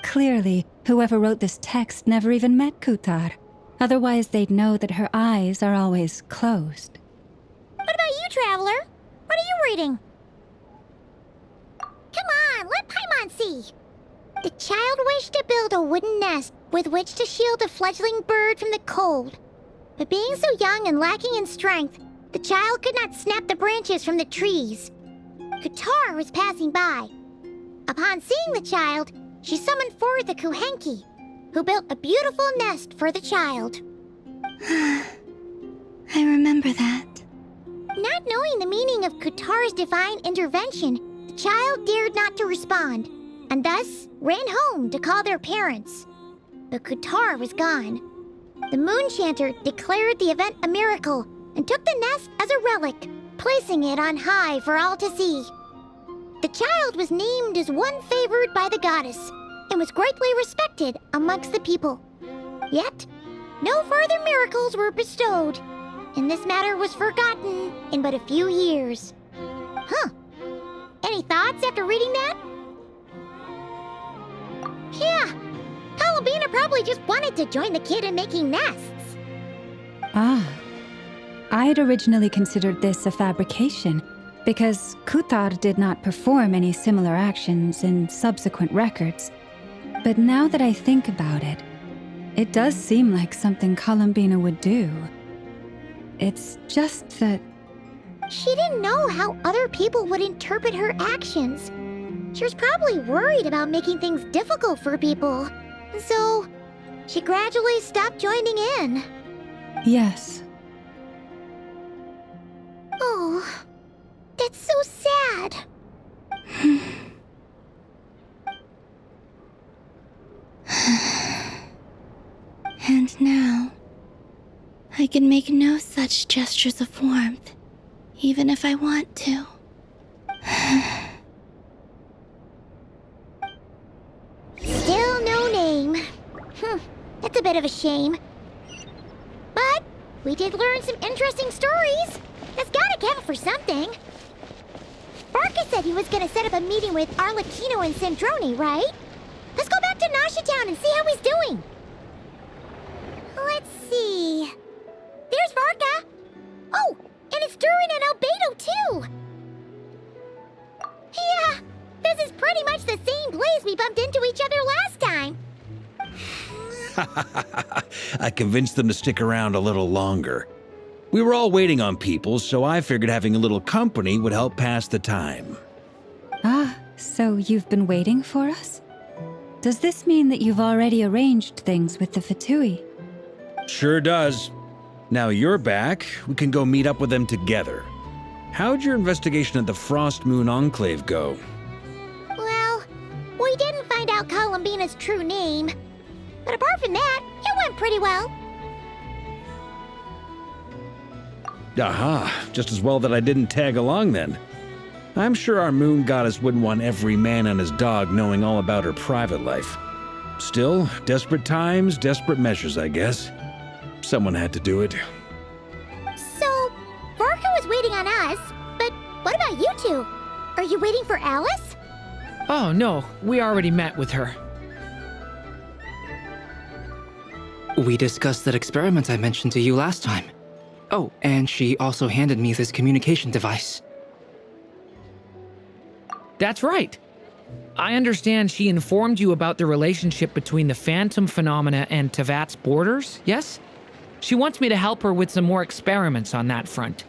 Clearly, whoever wrote this text never even met Kutar. Otherwise, they'd know that her eyes are always closed. What about you, Traveler? What are you reading? Come on, let Paimon see. The child wished to build a wooden nest with which to shield a fledgling bird from the cold. But being so young and lacking in strength, the child could not snap the branches from the trees. Kutar was passing by. Upon seeing the child, she summoned forth the Kuhenki, who built a beautiful nest for the child. I remember that. Not knowing the meaning of Kutar's divine intervention, the child dared not to respond, and thus ran home to call their parents. But Kutar was gone. The moon chanter declared the event a miracle and took the nest as a relic, placing it on high for all to see. The child was named as one favored by the goddess and was greatly respected amongst the people. Yet, no further miracles were bestowed, and this matter was forgotten in but a few years. Huh. Any thoughts after reading that? Yeah. Columbina probably just wanted to join the kid in making nests. Ah. I'd originally considered this a fabrication, because Kutar did not perform any similar actions in subsequent records. But now that I think about it, it does seem like something Columbina would do. It's just that... She didn't know how other people would interpret her actions. She was probably worried about making things difficult for people. So, she gradually stopped joining in. Yes. Oh, that's so sad. And now, I can make no such gestures of warmth, even if I want to. Still no name. That's a bit of a shame. But we did learn some interesting stories. That's gotta count for something. Barca said he was gonna set up a meeting with Arlecchino and Sandrone, right? Let's go back to Nasha Town and see how he's doing. Let's see. There's Barca. Oh, and it's Durin and Albedo too. Yeah, this is pretty much the same place we bumped into each other last time. I convinced them to stick around a little longer. We were all waiting on people, so I figured having a little company would help pass the time. Ah, so you've been waiting for us? Does this mean that you've already arranged things with the Fatui? Sure does. Now you're back, we can go meet up with them together. How'd your investigation at the Frost Moon Enclave go? Well, we didn't find out Columbina's true name. But apart from that, it went pretty well. Aha, just as well that I didn't tag along then. I'm sure our moon goddess wouldn't want every man and his dog knowing all about her private life. Still, desperate times, desperate measures, I guess. Someone had to do it. So, Varka was waiting on us, but what about you two? Are you waiting for Alice? Oh no, we already met with her. We discussed that experiment I mentioned to you last time. Oh, and she also handed me this communication device. That's right. I understand she informed you about the relationship between the phantom phenomena and Tevat's borders, yes? She wants me to help her with some more experiments on that front.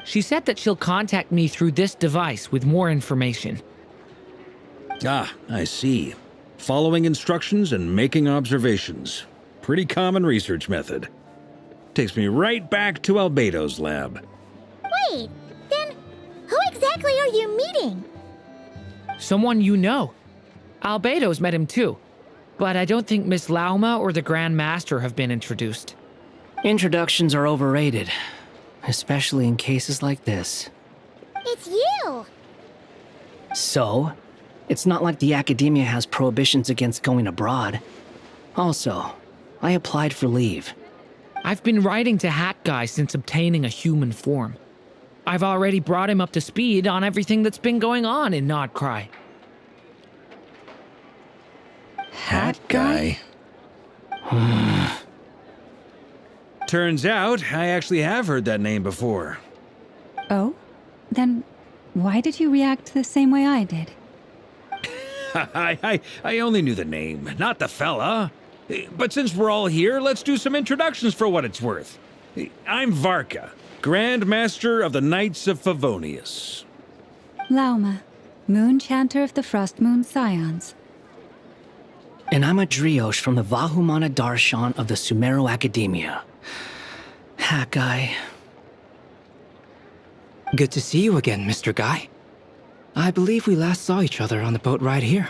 She said that she'll contact me through this device with more information. Ah, I see. Following instructions and making observations. Pretty common research method. Takes me right back to Albedo's lab. Wait, then who exactly are you meeting? Someone you know. Albedo's met him too. But I don't think Miss Lauma or the Grand Master have been introduced. Introductions are overrated, especially in cases like this. It's you! So, it's not like the academia has prohibitions against going abroad. Also, I applied for leave. I've been writing to Hat Guy since obtaining a human form. I've already brought him up to speed on everything that's been going on in Nod-Crai. Hat Guy? Turns out, I actually have heard that name before. Oh? Then why did you react the same way I did? I only knew the name, not the fella. But since we're all here, let's do some introductions for what it's worth. I'm Varka, Grand Master of the Knights of Favonius. Lauma, Moon Chanter of the Frost Moon Scions. And I'm a Driosh from the Vahumana Darshan of the Sumero Academia. Hat Guy. Good to see you again, Mr. Guy. I believe we last saw each other on the boat ride here.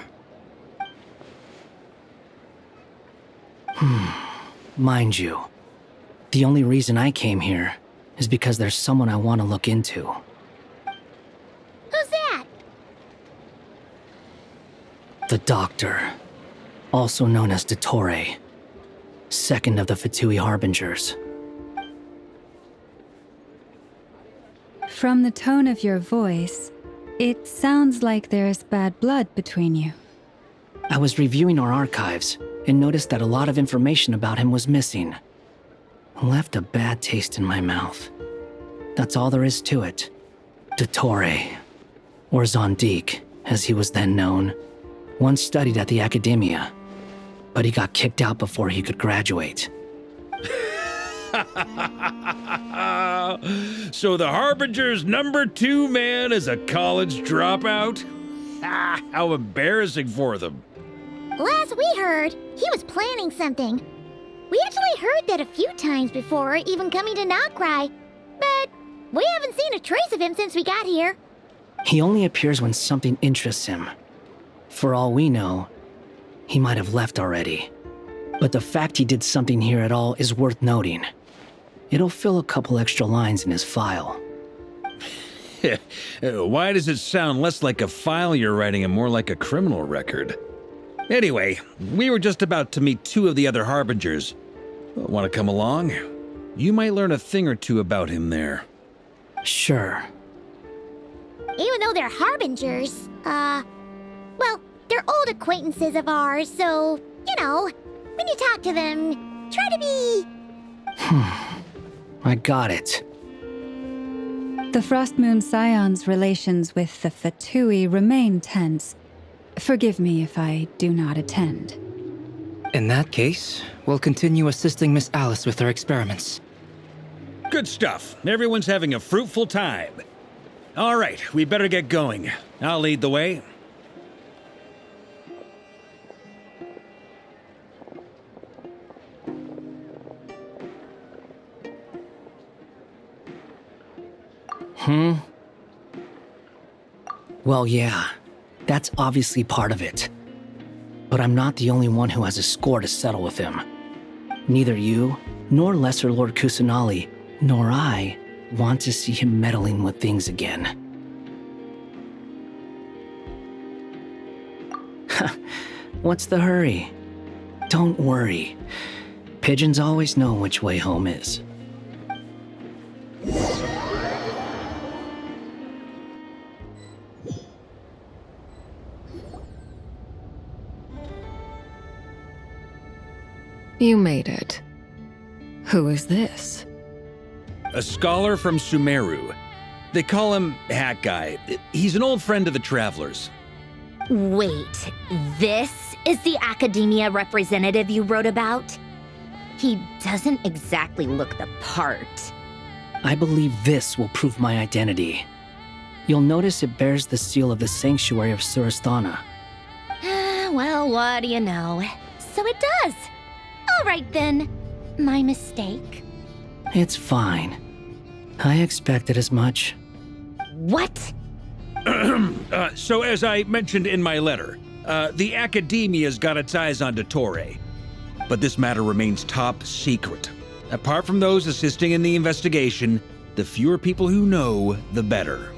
Mind you, the only reason I came here is because there's someone I want to look into. Who's that? The Doctor, also known as Dottore, second of the Fatui Harbingers. From the tone of your voice, it sounds like there's bad blood between you. I was reviewing our archives and noticed that a lot of information about him was missing. Left a bad taste in my mouth. That's all there is to it. Dottore, or Zondique, as he was then known, once studied at the academia, but he got kicked out before he could graduate. So the Harbinger's #2 man is a college dropout? How embarrassing for them. Last we heard, he was planning something. We actually heard that a few times before, even coming to Nod-Crai, but we haven't seen a trace of him since we got here. He only appears when something interests him. For all we know, he might have left already. But the fact he did something here at all is worth noting. It'll fill a couple extra lines in his file. Why does it sound less like a file you're writing and more like a criminal record? Anyway, we were just about to meet 2 of the other Harbingers. Want to come along? You might learn a thing or two about him there. Sure. Even though they're Harbingers, well, they're old acquaintances of ours, so, you know, when you talk to them, try to be... I got it. The Frostmoon Scion's relations with the Fatui remain tense. Forgive me if I do not attend. In that case, we'll continue assisting Miss Alice with her experiments. Good stuff. Everyone's having a fruitful time. All right, we better get going. I'll lead the way. Well, yeah, that's obviously part of it. But I'm not the only one who has a score to settle with him. Neither you, nor Lesser Lord Kusanali, nor I want to see him meddling with things again. What's the hurry? Don't worry. Pigeons always know which way home is. You made it. Who is this? A scholar from Sumeru. They call him Hat Guy. He's an old friend of the Travelers. Wait, this is the academia representative you wrote about? He doesn't exactly look the part. I believe this will prove my identity. You'll notice it bears the seal of the Sanctuary of Surasthana. Well, what do you know? So it does. All right then. My mistake. It's fine. I expected as much. What? So as I mentioned in my letter, the Academia's got its eyes on Dottore. But this matter remains top secret. Apart from those assisting in the investigation, the fewer people who know, the better.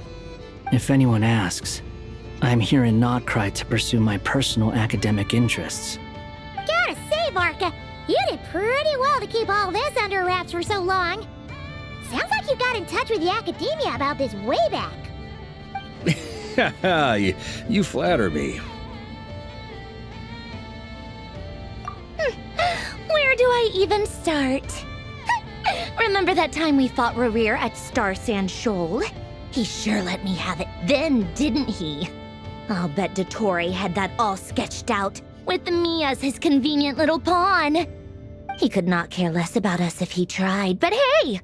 If anyone asks, I'm here in Nod-Crai to pursue my personal academic interests. Gotta say, Varka, you did pretty well to keep all this under wraps for so long. Sounds like you got in touch with the academia about this way back. You flatter me. Where do I even start? Remember that time we fought Rerir at Star Sand Shoal? He sure let me have it then, didn't he? I'll bet Dottore had that all sketched out, with me as his convenient little pawn. He could not care less about us if he tried, but hey!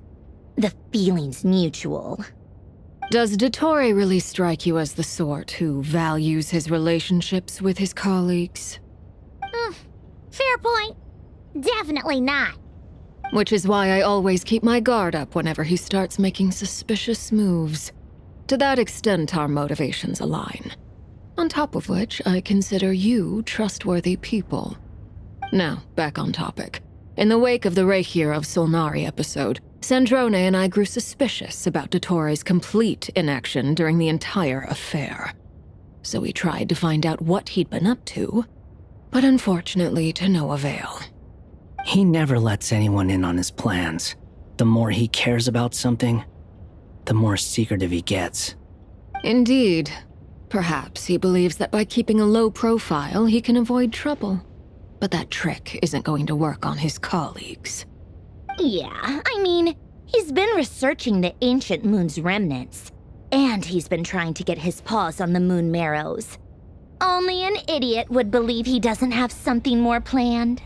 The feeling's mutual. Does Dottore really strike you as the sort who values his relationships with his colleagues? Fair point. Definitely not. Which is why I always keep my guard up whenever he starts making suspicious moves. To that extent, our motivations align. On top of which, I consider you trustworthy people. Now, back on topic. In the wake of the Reikir of Solnari episode, Sandrone and I grew suspicious about Dottore's complete inaction during the entire affair. So we tried to find out what he'd been up to, but unfortunately to no avail. He never lets anyone in on his plans. The more he cares about something, the more secretive he gets. Indeed. Perhaps he believes that by keeping a low profile, he can avoid trouble. But that trick isn't going to work on his colleagues. Yeah, I mean, he's been researching the ancient moon's remnants. And he's been trying to get his paws on the moon marrows. Only an idiot would believe he doesn't have something more planned.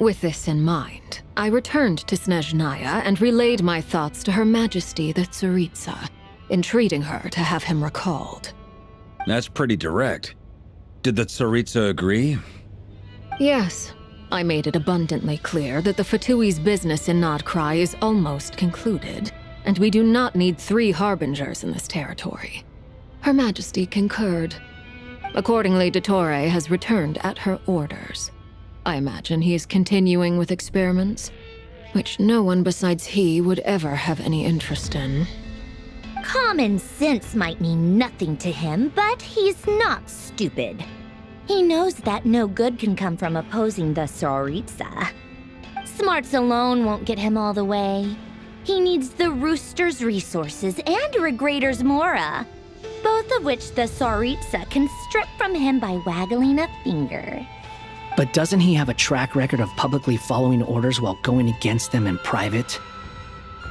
With this in mind, I returned to Snezhnaya and relayed my thoughts to Her Majesty the Tsaritsa, entreating her to have him recalled. That's pretty direct. Did the Tsaritsa agree? Yes. I made it abundantly clear that the Fatui's business in Nod-Krai is almost concluded, and we do not need 3 harbingers in this territory. Her Majesty concurred. Accordingly, Dottore has returned at her orders. I imagine he is continuing with experiments, which no one besides he would ever have any interest in. Common sense might mean nothing to him, but he's not stupid. He knows that no good can come from opposing the Tsaritsa. Smarts alone won't get him all the way. He needs the Rooster's resources and Regrator's Mora, both of which the Tsaritsa can strip from him by waggling a finger. But doesn't he have a track record of publicly following orders while going against them in private?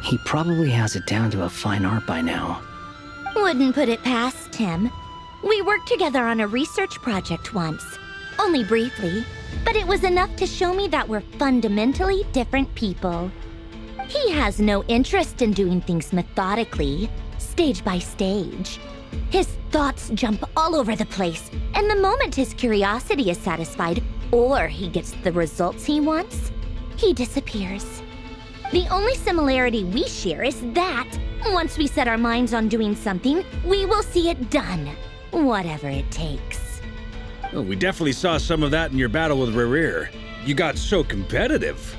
He probably has it down to a fine art by now. Wouldn't put it past him. We worked together on a research project once. Only briefly, but it was enough to show me that we're fundamentally different people. He has no interest in doing things methodically, stage by stage. His thoughts jump all over the place, and the moment his curiosity is satisfied, or he gets the results he wants, he disappears. The only similarity we share is that, once we set our minds on doing something, we will see it done, whatever it takes. Oh, we definitely saw some of that in your battle with Rerir. You got so competitive.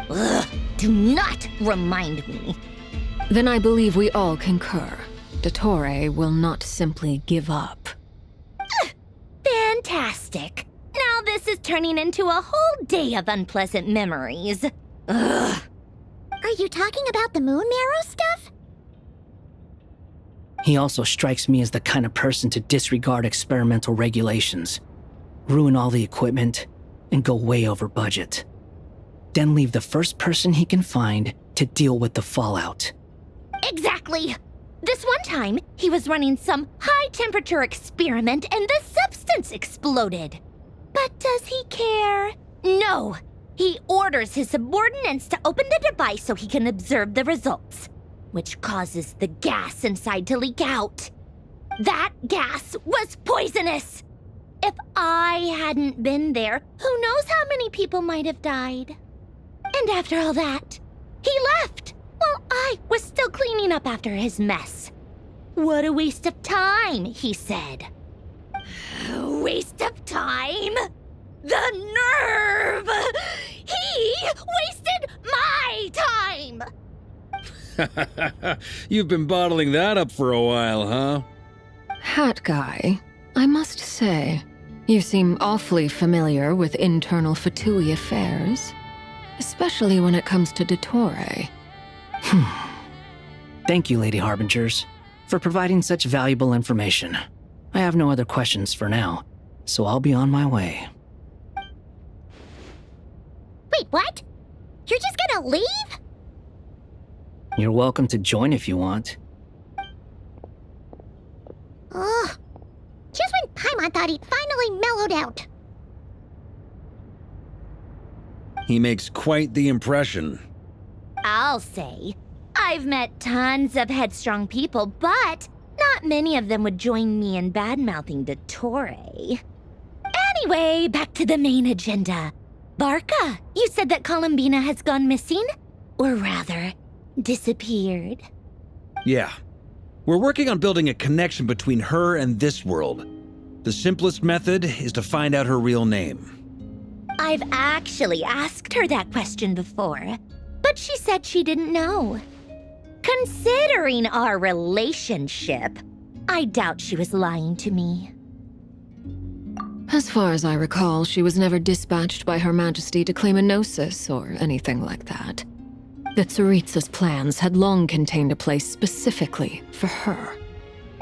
Ugh, do not remind me. Then I believe we all concur. Dottore will not simply give up. Fantastic. Now this is turning into a whole day of unpleasant memories. Ugh. Are you talking about the moon marrow stuff? He also strikes me as the kind of person to disregard experimental regulations, ruin all the equipment, and go way over budget. Then leave the first person he can find to deal with the fallout. Exactly. This one time, he was running some high-temperature experiment and the substance exploded. But does he care? No. He orders his subordinates to open the device so he can observe the results, which causes the gas inside to leak out. That gas was poisonous! If I hadn't been there, who knows how many people might have died? And after all that, he left while I was still cleaning up after his mess. What a waste of time, he said. Waste of time? The nerve! He wasted my time! You've been bottling that up for a while, huh? Hat guy, I must say, you seem awfully familiar with internal Fatui affairs, especially when it comes to Dottore. Thank you, Lady Harbingers, for providing such valuable information. I have no other questions for now, so I'll be on my way. Wait, what? You're just gonna leave? You're welcome to join if you want. Ugh. Just when Paimon thought he'd finally mellowed out. He makes quite the impression. I'll say. I've met tons of headstrong people, but not many of them would join me in bad-mouthing Dottore. Anyway, back to the main agenda. Barca, you said that Columbina has gone missing? Or rather, disappeared. Yeah. We're working on building a connection between her and this world. The simplest method is to find out her real name. I've actually asked her that question before, but she said she didn't know. Considering our relationship, I doubt she was lying to me. As far as I recall, she was never dispatched by Her Majesty to claim a gnosis or anything like that. that Tsaritsa's plans had long contained a place specifically for her.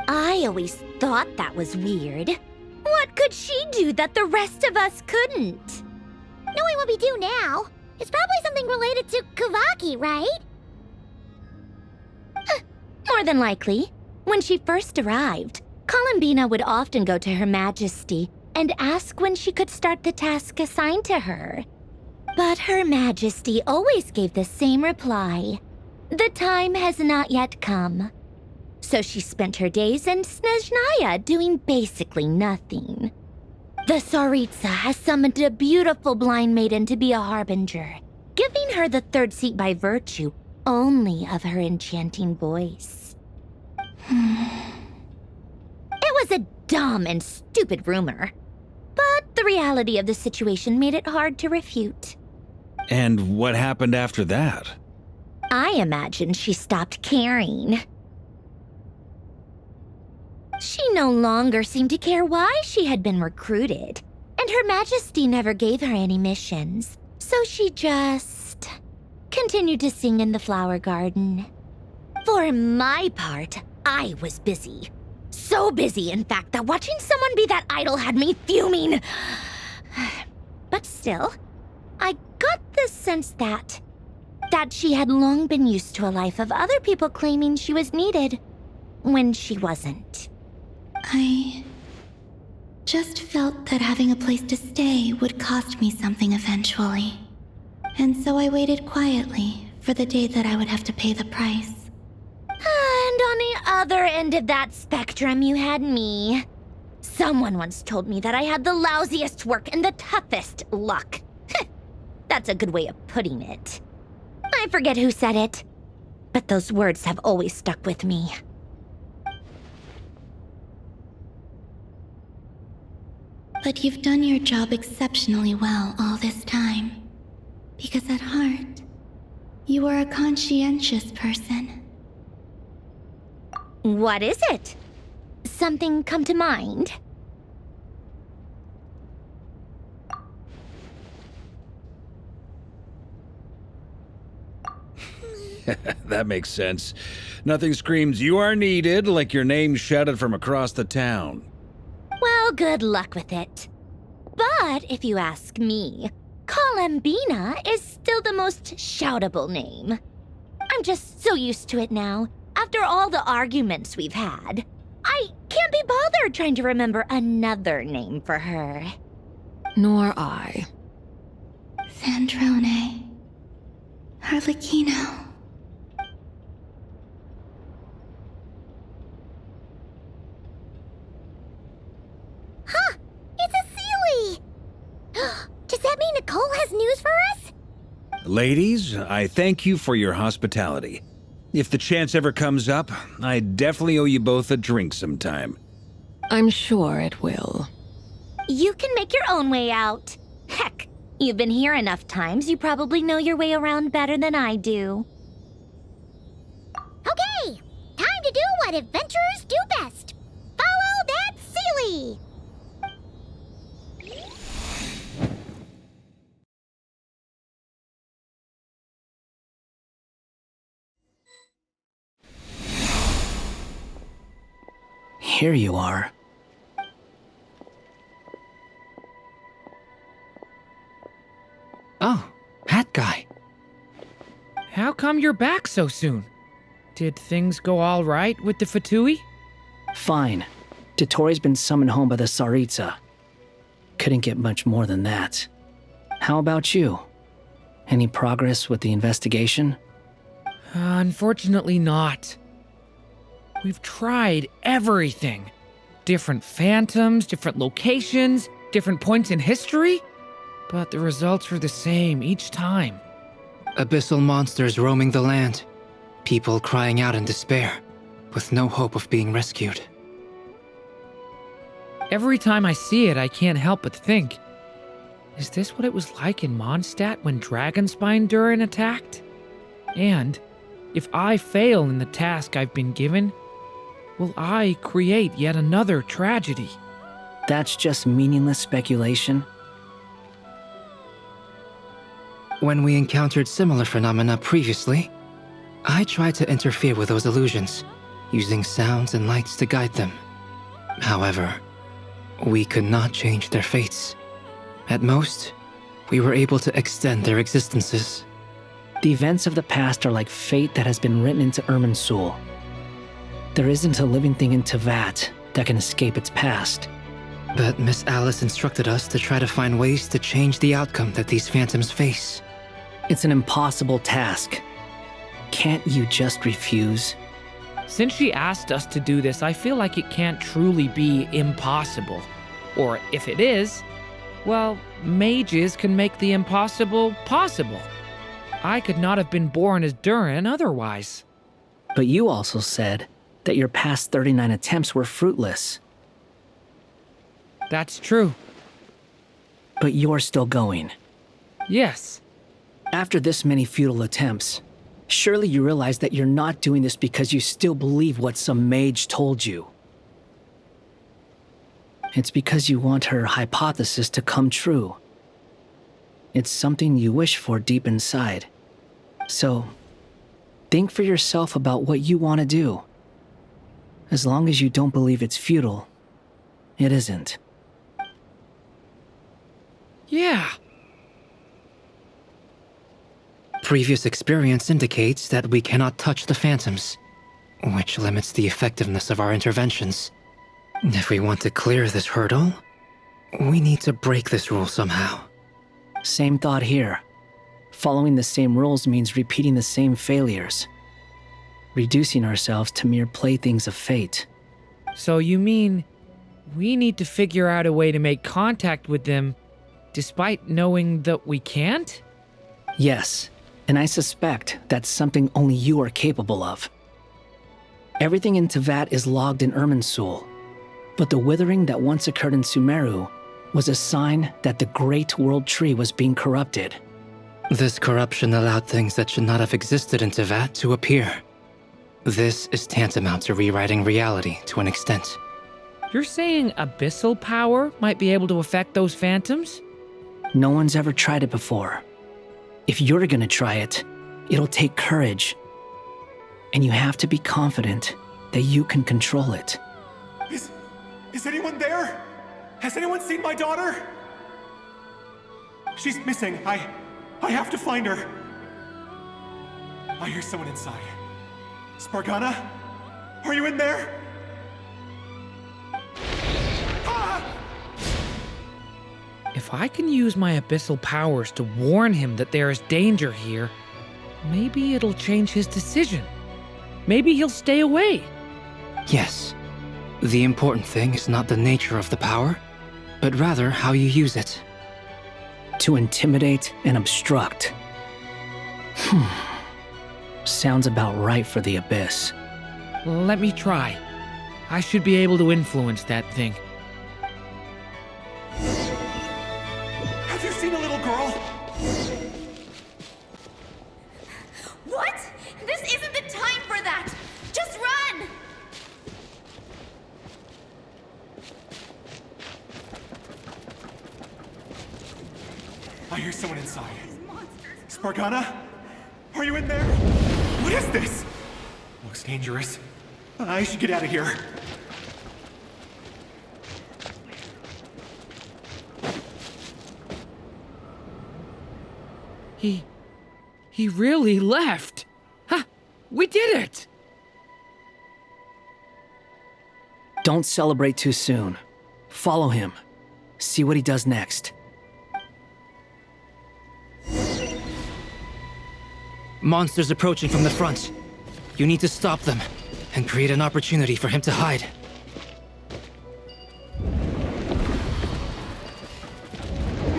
I always thought that was weird. What could she do that the rest of us couldn't? Knowing what we do now, it's probably something related to Kavaki, right? More than likely. When she first arrived, Columbina would often go to Her Majesty and ask when she could start the task assigned to her. But Her Majesty always gave the same reply. The time has not yet come. So she spent her days in Snezhnaya doing basically nothing. The Tsaritsa has summoned a beautiful blind maiden to be a harbinger, giving her the third seat by virtue only of her enchanting voice. It was a dumb and stupid rumor, but the reality of the situation made it hard to refute. And what happened after that? I imagine she stopped caring. She no longer seemed to care why she had been recruited, and Her Majesty never gave her any missions, so she just continued to sing in the flower garden. For my part, I was busy. So busy, in fact, that watching someone be that idol had me fuming. But still, I got the sense that she had long been used to a life of other people claiming she was needed when she wasn't. I just felt that having a place to stay would cost me something eventually. And so I waited quietly for the day that I would have to pay the price. And on the other end of that spectrum, you had me. Someone once told me that I had the lousiest work and the toughest luck. That's a good way of putting it. I forget who said it, but those words have always stuck with me. But you've done your job exceptionally well all this time. Because at heart, you are a conscientious person. What is it? Something come to mind? That makes sense. Nothing screams you are needed like your name shouted from across the town. Well, good luck with it. But if you ask me, Columbina is still the most shoutable name. I'm just so used to it now, after all the arguments we've had. I can't be bothered trying to remember another name for her. Nor I. Sandrone. Harlequino. Huh! It's a Sealy! Does that mean Nicole has news for us? Ladies, I thank you for your hospitality. If the chance ever comes up, I definitely owe you both a drink sometime. I'm sure it will. You can make your own way out. Heck, you've been here enough times, you probably know your way around better than I do. Okay! Time to do what adventurers do best. Follow that Sealy! Here you are. Oh, that guy. How come you're back so soon? Did things go all right with the Fatui? Fine. Dotori's been summoned home by the Tsaritsa. Couldn't get much more than that. How about you? Any progress with the investigation? Unfortunately not. We've tried everything. Different phantoms, different locations, different points in history. But the results are the same each time. Abyssal monsters roaming the land. People crying out in despair, with no hope of being rescued. Every time I see it, I can't help but think, is this what it was like in Mondstadt when Dragonspine Durin attacked? And if I fail in the task I've been given, will I create yet another tragedy? That's just meaningless speculation. When we encountered similar phenomena previously, I tried to interfere with those illusions, using sounds and lights to guide them. However, we could not change their fates. At most, we were able to extend their existences. The events of the past are like fate that has been written into Irminsul. There isn't a living thing in Teyvat that can escape its past. But Miss Alice instructed us to try to find ways to change the outcome that these phantoms face. It's an impossible task. Can't you just refuse? Since she asked us to do this, I feel like it can't truly be impossible. Or if it is, well, mages can make the impossible possible. I could not have been born as Durin otherwise. But you also said that your past 39 attempts were fruitless. That's true. But you're still going. Yes. After this many futile attempts, surely you realize that you're not doing this because you still believe what some mage told you. It's because you want her hypothesis to come true. It's something you wish for deep inside. So, think for yourself about what you want to do. As long as you don't believe it's futile, it isn't. Yeah. Previous experience indicates that we cannot touch the phantoms, which limits the effectiveness of our interventions. If we want to clear this hurdle, we need to break this rule somehow. Same thought here. Following the same rules means repeating the same failures. Reducing ourselves to mere playthings of fate. So you mean we need to figure out a way to make contact with them despite knowing that we can't? Yes, and I suspect that's something only you are capable of. Everything in Teyvat is logged in Irminsul, but the withering that once occurred in Sumeru was a sign that the Great World Tree was being corrupted. This corruption allowed things that should not have existed in Teyvat to appear. This is tantamount to rewriting reality to an extent. You're saying abyssal power might be able to affect those phantoms? No one's ever tried it before. If you're gonna try it, it'll take courage. And you have to be confident that you can control it. Is anyone there? Has anyone seen my daughter? She's missing. I have to find her. I hear someone inside. Spargana? Are you in there? If I can use my abyssal powers to warn him that there is danger here, maybe it'll change his decision. Maybe he'll stay away. Yes. The important thing is not the nature of the power, but rather how you use it. To intimidate and obstruct. Sounds about right for the Abyss. Let me try. I should be able to influence that thing. Have you seen a little girl? What? This isn't the time for that! Just run! I hear someone inside. Spargana? Are you in there? What is this? Looks dangerous. I should get out of here. He really left. Ha! We did it! Don't celebrate too soon. Follow him. See what he does next. Monsters approaching from the front. You need to stop them and create an opportunity for him to hide.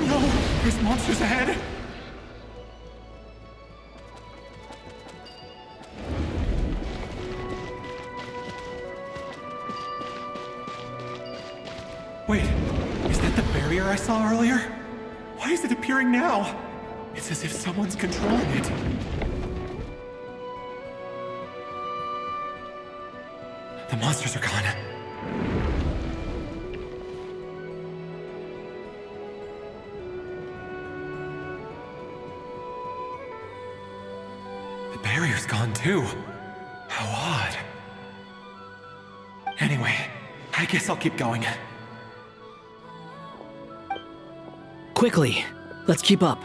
No! There's monsters ahead! Wait, is that the barrier I saw earlier? Why is it appearing now? It's as if someone's controlling it. The monsters are gone. The barrier's gone too. How odd. Anyway, I guess I'll keep going. Quickly, let's keep up.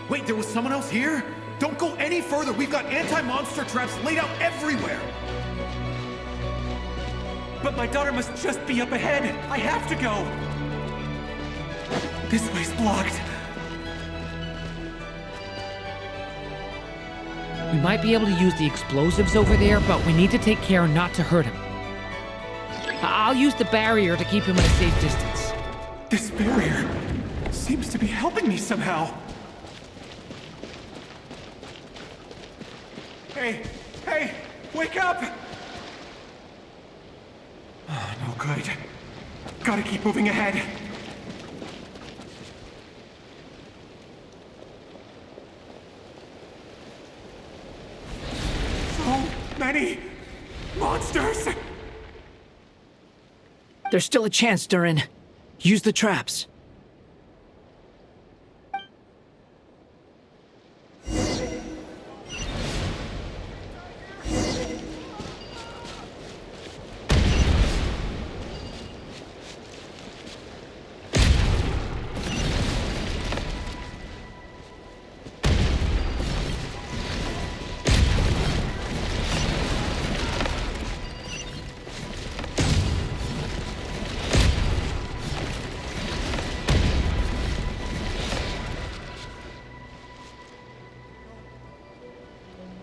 Wait, there was someone else here? Don't go any further. We've got anti-monster traps laid out everywhere. But my daughter must just be up ahead. I have to go. This way's blocked. We might be able to use the explosives over there, but we need to take care not to hurt him. I'll use the barrier to keep him at a safe distance. This barrier seems to be helping me somehow. Hey, wake up! Oh, no good. Gotta keep moving ahead. So many monsters! There's still a chance, Durin. Use the traps.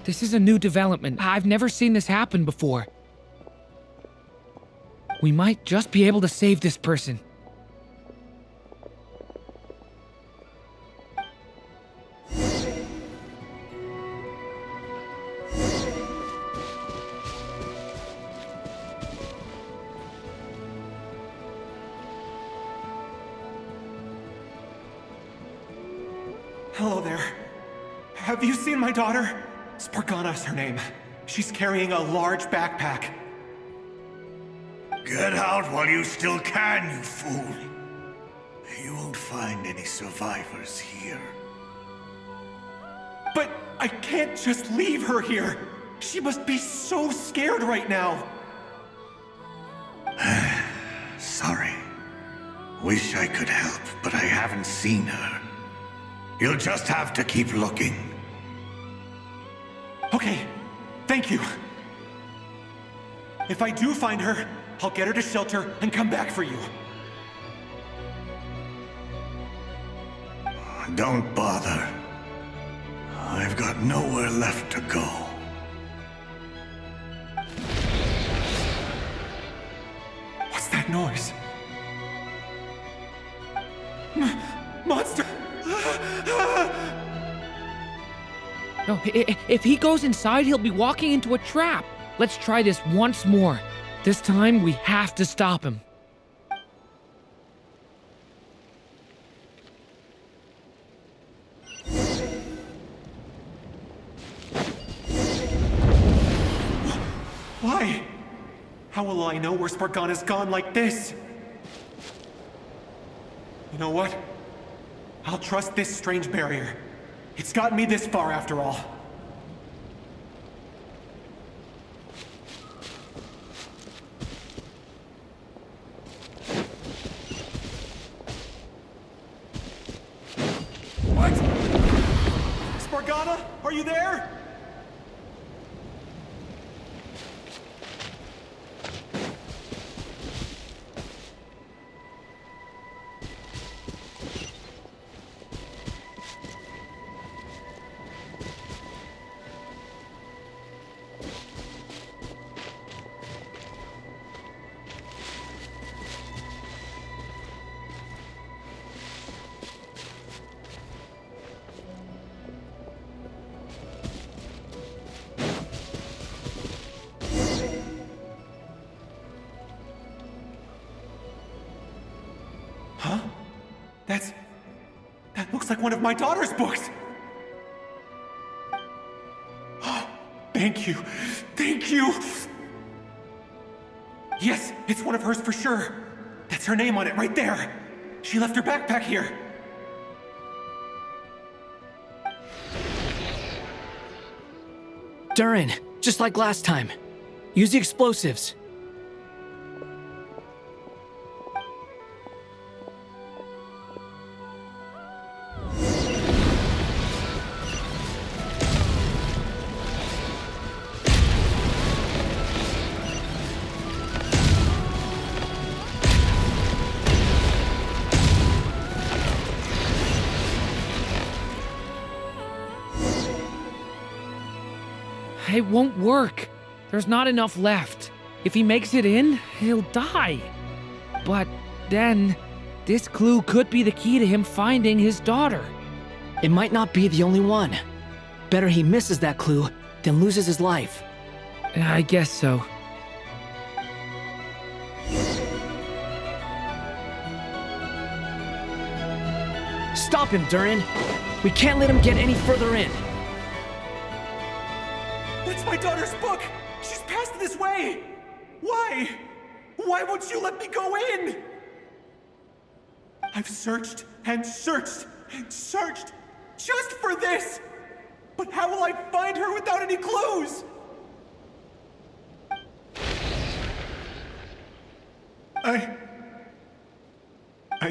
This is a new development. I've never seen this happen before. We might just be able to save this person. Hello there. Have you seen my daughter? Spargana's her name. She's carrying a large backpack. Get out while you still can, you fool. You won't find any survivors here. But I can't just leave her here. She must be so scared right now. Sorry. Wish I could help, but I haven't seen her. You'll just have to keep looking. Okay, thank you. If I do find her, I'll get her to shelter and come back for you. Don't bother. I've got nowhere left to go. What's that noise? Monster! No, if he goes inside, he'll be walking into a trap. Let's try this once more. This time, we have to stop him. Why? How will I know where Spargana's gone like this? You know what? I'll trust this strange barrier. It's gotten me this far after all. What? Spargana, are you there? Huh? That looks like one of my daughter's books! Thank you! Thank you! Yes, it's one of hers for sure. That's her name on it right there. She left her backpack here. Durin, just like last time. Use the explosives. It won't work. There's not enough left. If he makes it in, he'll die. But then, this clue could be the key to him finding his daughter. It might not be the only one. Better he misses that clue than loses his life. I guess so. Stop him, Durin. We can't let him get any further in. That's my daughter's book! She's passed this way! Why? Why won't you let me go in? I've searched and searched and searched just for this! But how will I find her without any clues? I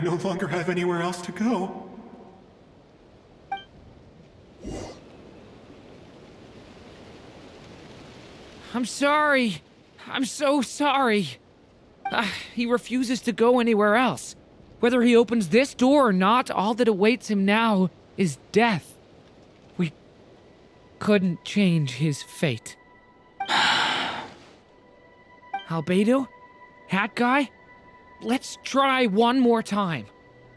no longer have anywhere else to go. I'm sorry. I'm so sorry. He refuses to go anywhere else. Whether he opens this door or not, all that awaits him now is death. We couldn't change his fate. Albedo? Hat guy? Let's try one more time.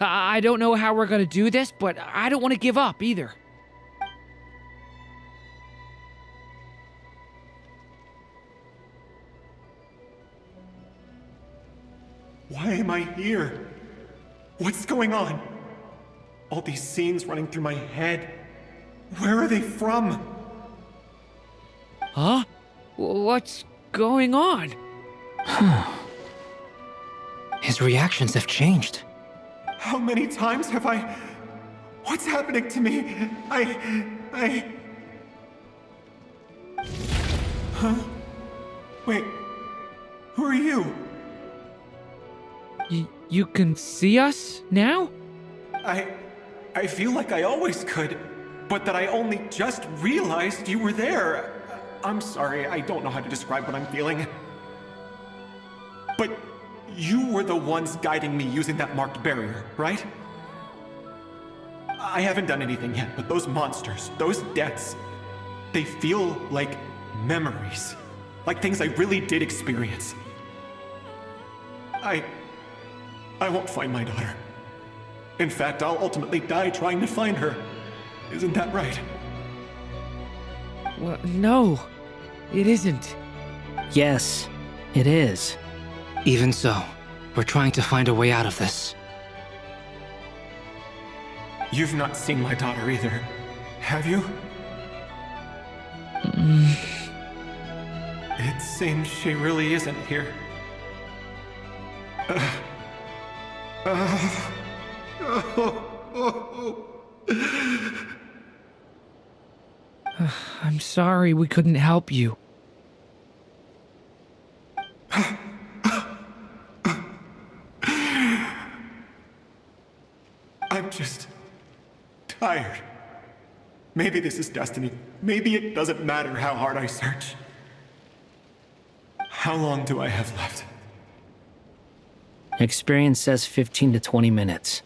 I don't know how we're gonna do this, but I don't want to give up either. Why am I here? What's going on? All these scenes running through my head. Where are they from? Huh? What's going on? His reactions have changed. How many times have I... What's happening to me? Huh? Wait. Who are you? You can see us now? I feel like I always could, but that I only just realized you were there. I'm sorry, I don't know how to describe what I'm feeling. But you were the ones guiding me using that marked barrier, right? I haven't done anything yet, but those monsters, those deaths, they feel like memories. Like things I really did experience. I won't find my daughter. In fact, I'll ultimately die trying to find her. Isn't that right? Well, no, it isn't. Yes, it is. Even so, we're trying to find a way out of this. You've not seen my daughter either, have you? It seems she really isn't here. I'm sorry we couldn't help you. I'm just tired. Maybe this is destiny. Maybe it doesn't matter how hard I search. How long do I have left? Experience says 15 to 20 minutes.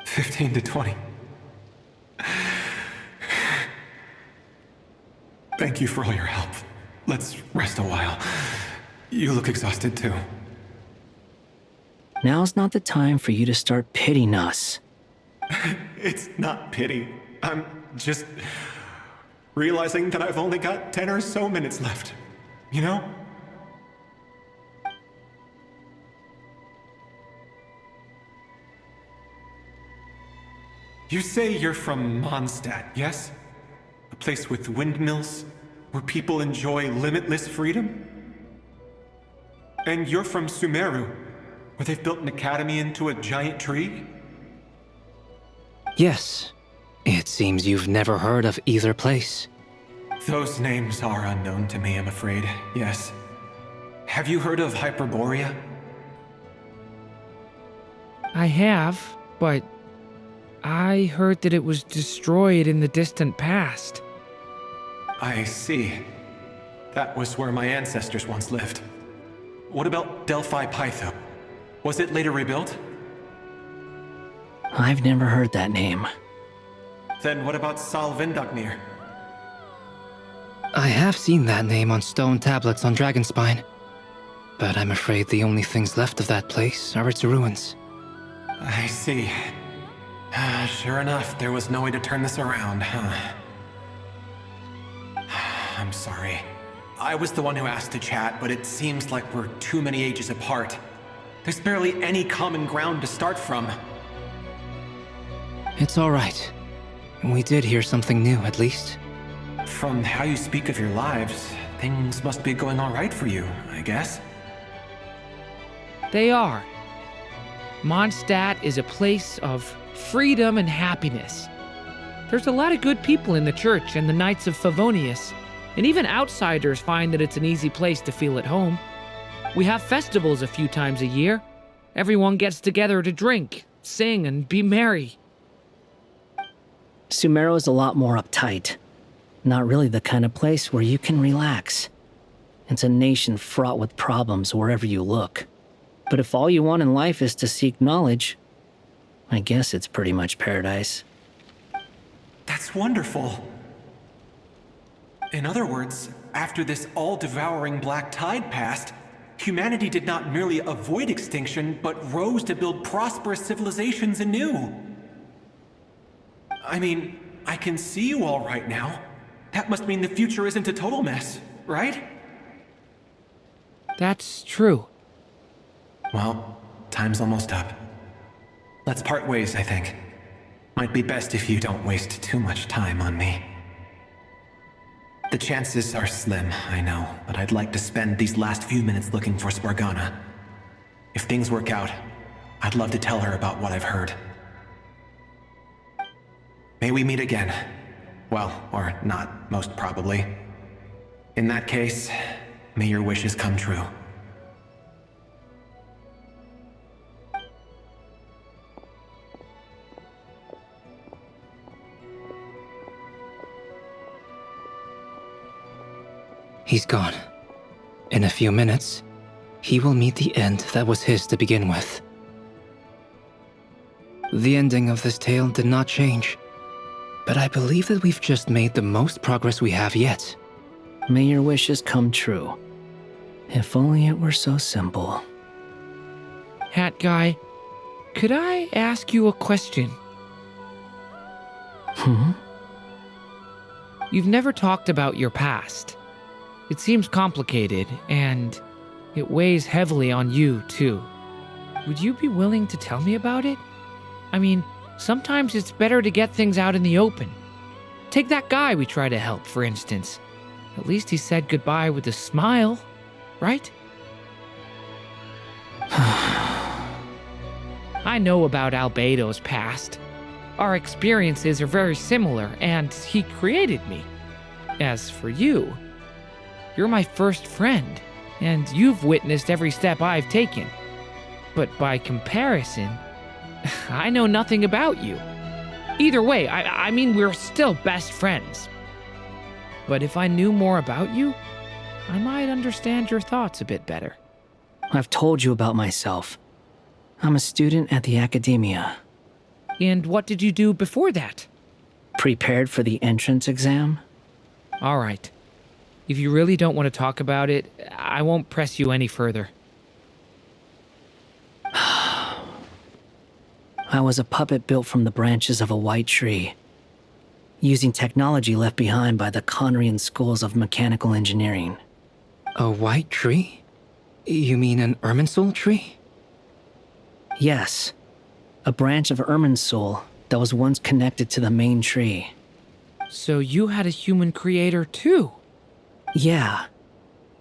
15 to 20. Thank you for all your help. Let's rest a while. You look exhausted too. Now's not the time for you to start pitying us. It's not pity. I'm just realizing that I've only got 10 or so minutes left. You know? You say you're from Mondstadt, yes? A place with windmills, where people enjoy limitless freedom? And you're from Sumeru, where they've built an academy into a giant tree? Yes. It seems you've never heard of either place. Those names are unknown to me, I'm afraid, yes. Have you heard of Hyperborea? I have, but I heard that it was destroyed in the distant past. I see. That was where my ancestors once lived. What about Delphi Pytho? Was it later rebuilt? I've never heard that name. Then what about Sal Vindagnir? I have seen that name on stone tablets on Dragonspine, but I'm afraid the only things left of that place are its ruins. I see. Sure enough, there was no way to turn this around, huh? I'm sorry. I was the one who asked to chat, but it seems like we're too many ages apart. There's barely any common ground to start from. It's all right. We did hear something new, at least. From how you speak of your lives, things must be going all right for you, I guess. They are. Mondstadt is a place of freedom and happiness. There's a lot of good people in the church and the Knights of Favonius, and even outsiders find that it's an easy place to feel at home. We have festivals a few times a year. Everyone gets together to drink, sing, and be merry. Sumeru is a lot more uptight. Not really the kind of place where you can relax. It's a nation fraught with problems wherever you look. But if all you want in life is to seek knowledge, I guess it's pretty much paradise. That's wonderful. In other words, after this all-devouring black tide passed, humanity did not merely avoid extinction, but rose to build prosperous civilizations anew. I mean, I can see you all right now. That must mean the future isn't a total mess, right? That's true. Well, time's almost up. Let's part ways, I think. Might be best if you don't waste too much time on me. The chances are slim, I know, but I'd like to spend these last few minutes looking for Spargana. If things work out, I'd love to tell her about what I've heard. May we meet again. Well, or not, most probably. In that case, may your wishes come true. He's gone. In a few minutes, he will meet the end that was his to begin with. The ending of this tale did not change, but I believe that we've just made the most progress we have yet. May your wishes come true. If only it were so simple. Hat Guy, could I ask you a question? You've never talked about your past. It seems complicated, and it weighs heavily on you, too. Would you be willing to tell me about it? I mean, sometimes it's better to get things out in the open. Take that guy we try to help, for instance. At least he said goodbye with a smile, right? I know about Albedo's past. Our experiences are very similar, and he created me. As for you, you're my first friend, and you've witnessed every step I've taken. But by comparison, I know nothing about you. Either way, I mean, we're still best friends. But if I knew more about you, I might understand your thoughts a bit better. I've told you about myself. I'm a student at the academia. And what did you do before that? Prepared for the entrance exam? All right. If you really don't want to talk about it, I won't press you any further. I was a puppet built from the branches of a white tree, using technology left behind by the Conrian schools of mechanical engineering. A white tree? You mean an Irminsul tree? Yes. A branch of Irminsul that was once connected to the main tree. So you had a human creator too? Yeah.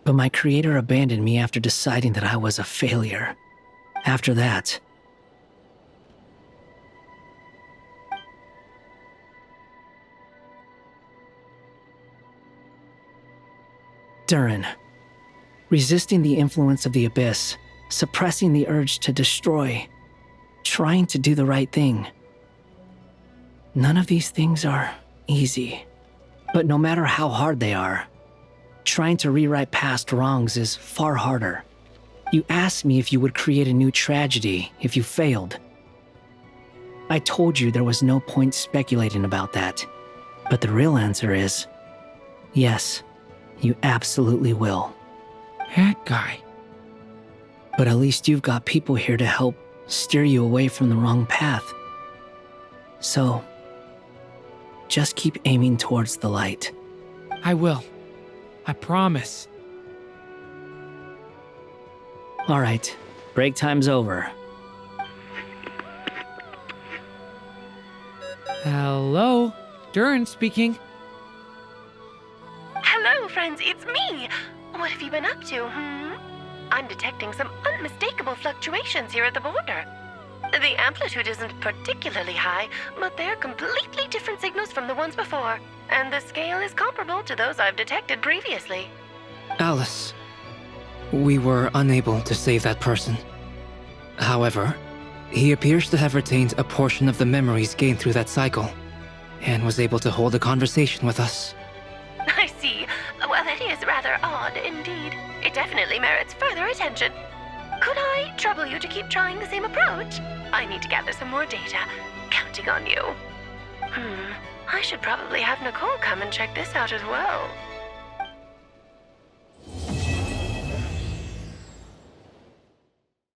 But my creator abandoned me after deciding that I was a failure. After that, Durin. Resisting the influence of the Abyss, suppressing the urge to destroy, trying to do the right thing. None of these things are easy. But no matter how hard they are, trying to rewrite past wrongs is far harder. You asked me if you would create a new tragedy if you failed. I told you there was no point speculating about that. But the real answer is, yes, you absolutely will. That guy. But at least you've got people here to help steer you away from the wrong path. So, just keep aiming towards the light. I will. I promise. All right, break time's over. Hello? Durin speaking. Hello, friends, it's me. What have you been up to, I'm detecting some unmistakable fluctuations here at the border. The amplitude isn't particularly high, but they're completely different signals from the ones before, and the scale is comparable to those I've detected previously. Alice, we were unable to save that person. However, he appears to have retained a portion of the memories gained through that cycle, and was able to hold a conversation with us. I see. Well, that is rather odd indeed. It definitely merits further attention. Could I trouble you to keep trying the same approach? I need to gather some more data. Counting on you. I should probably have Nicole come and check this out as well.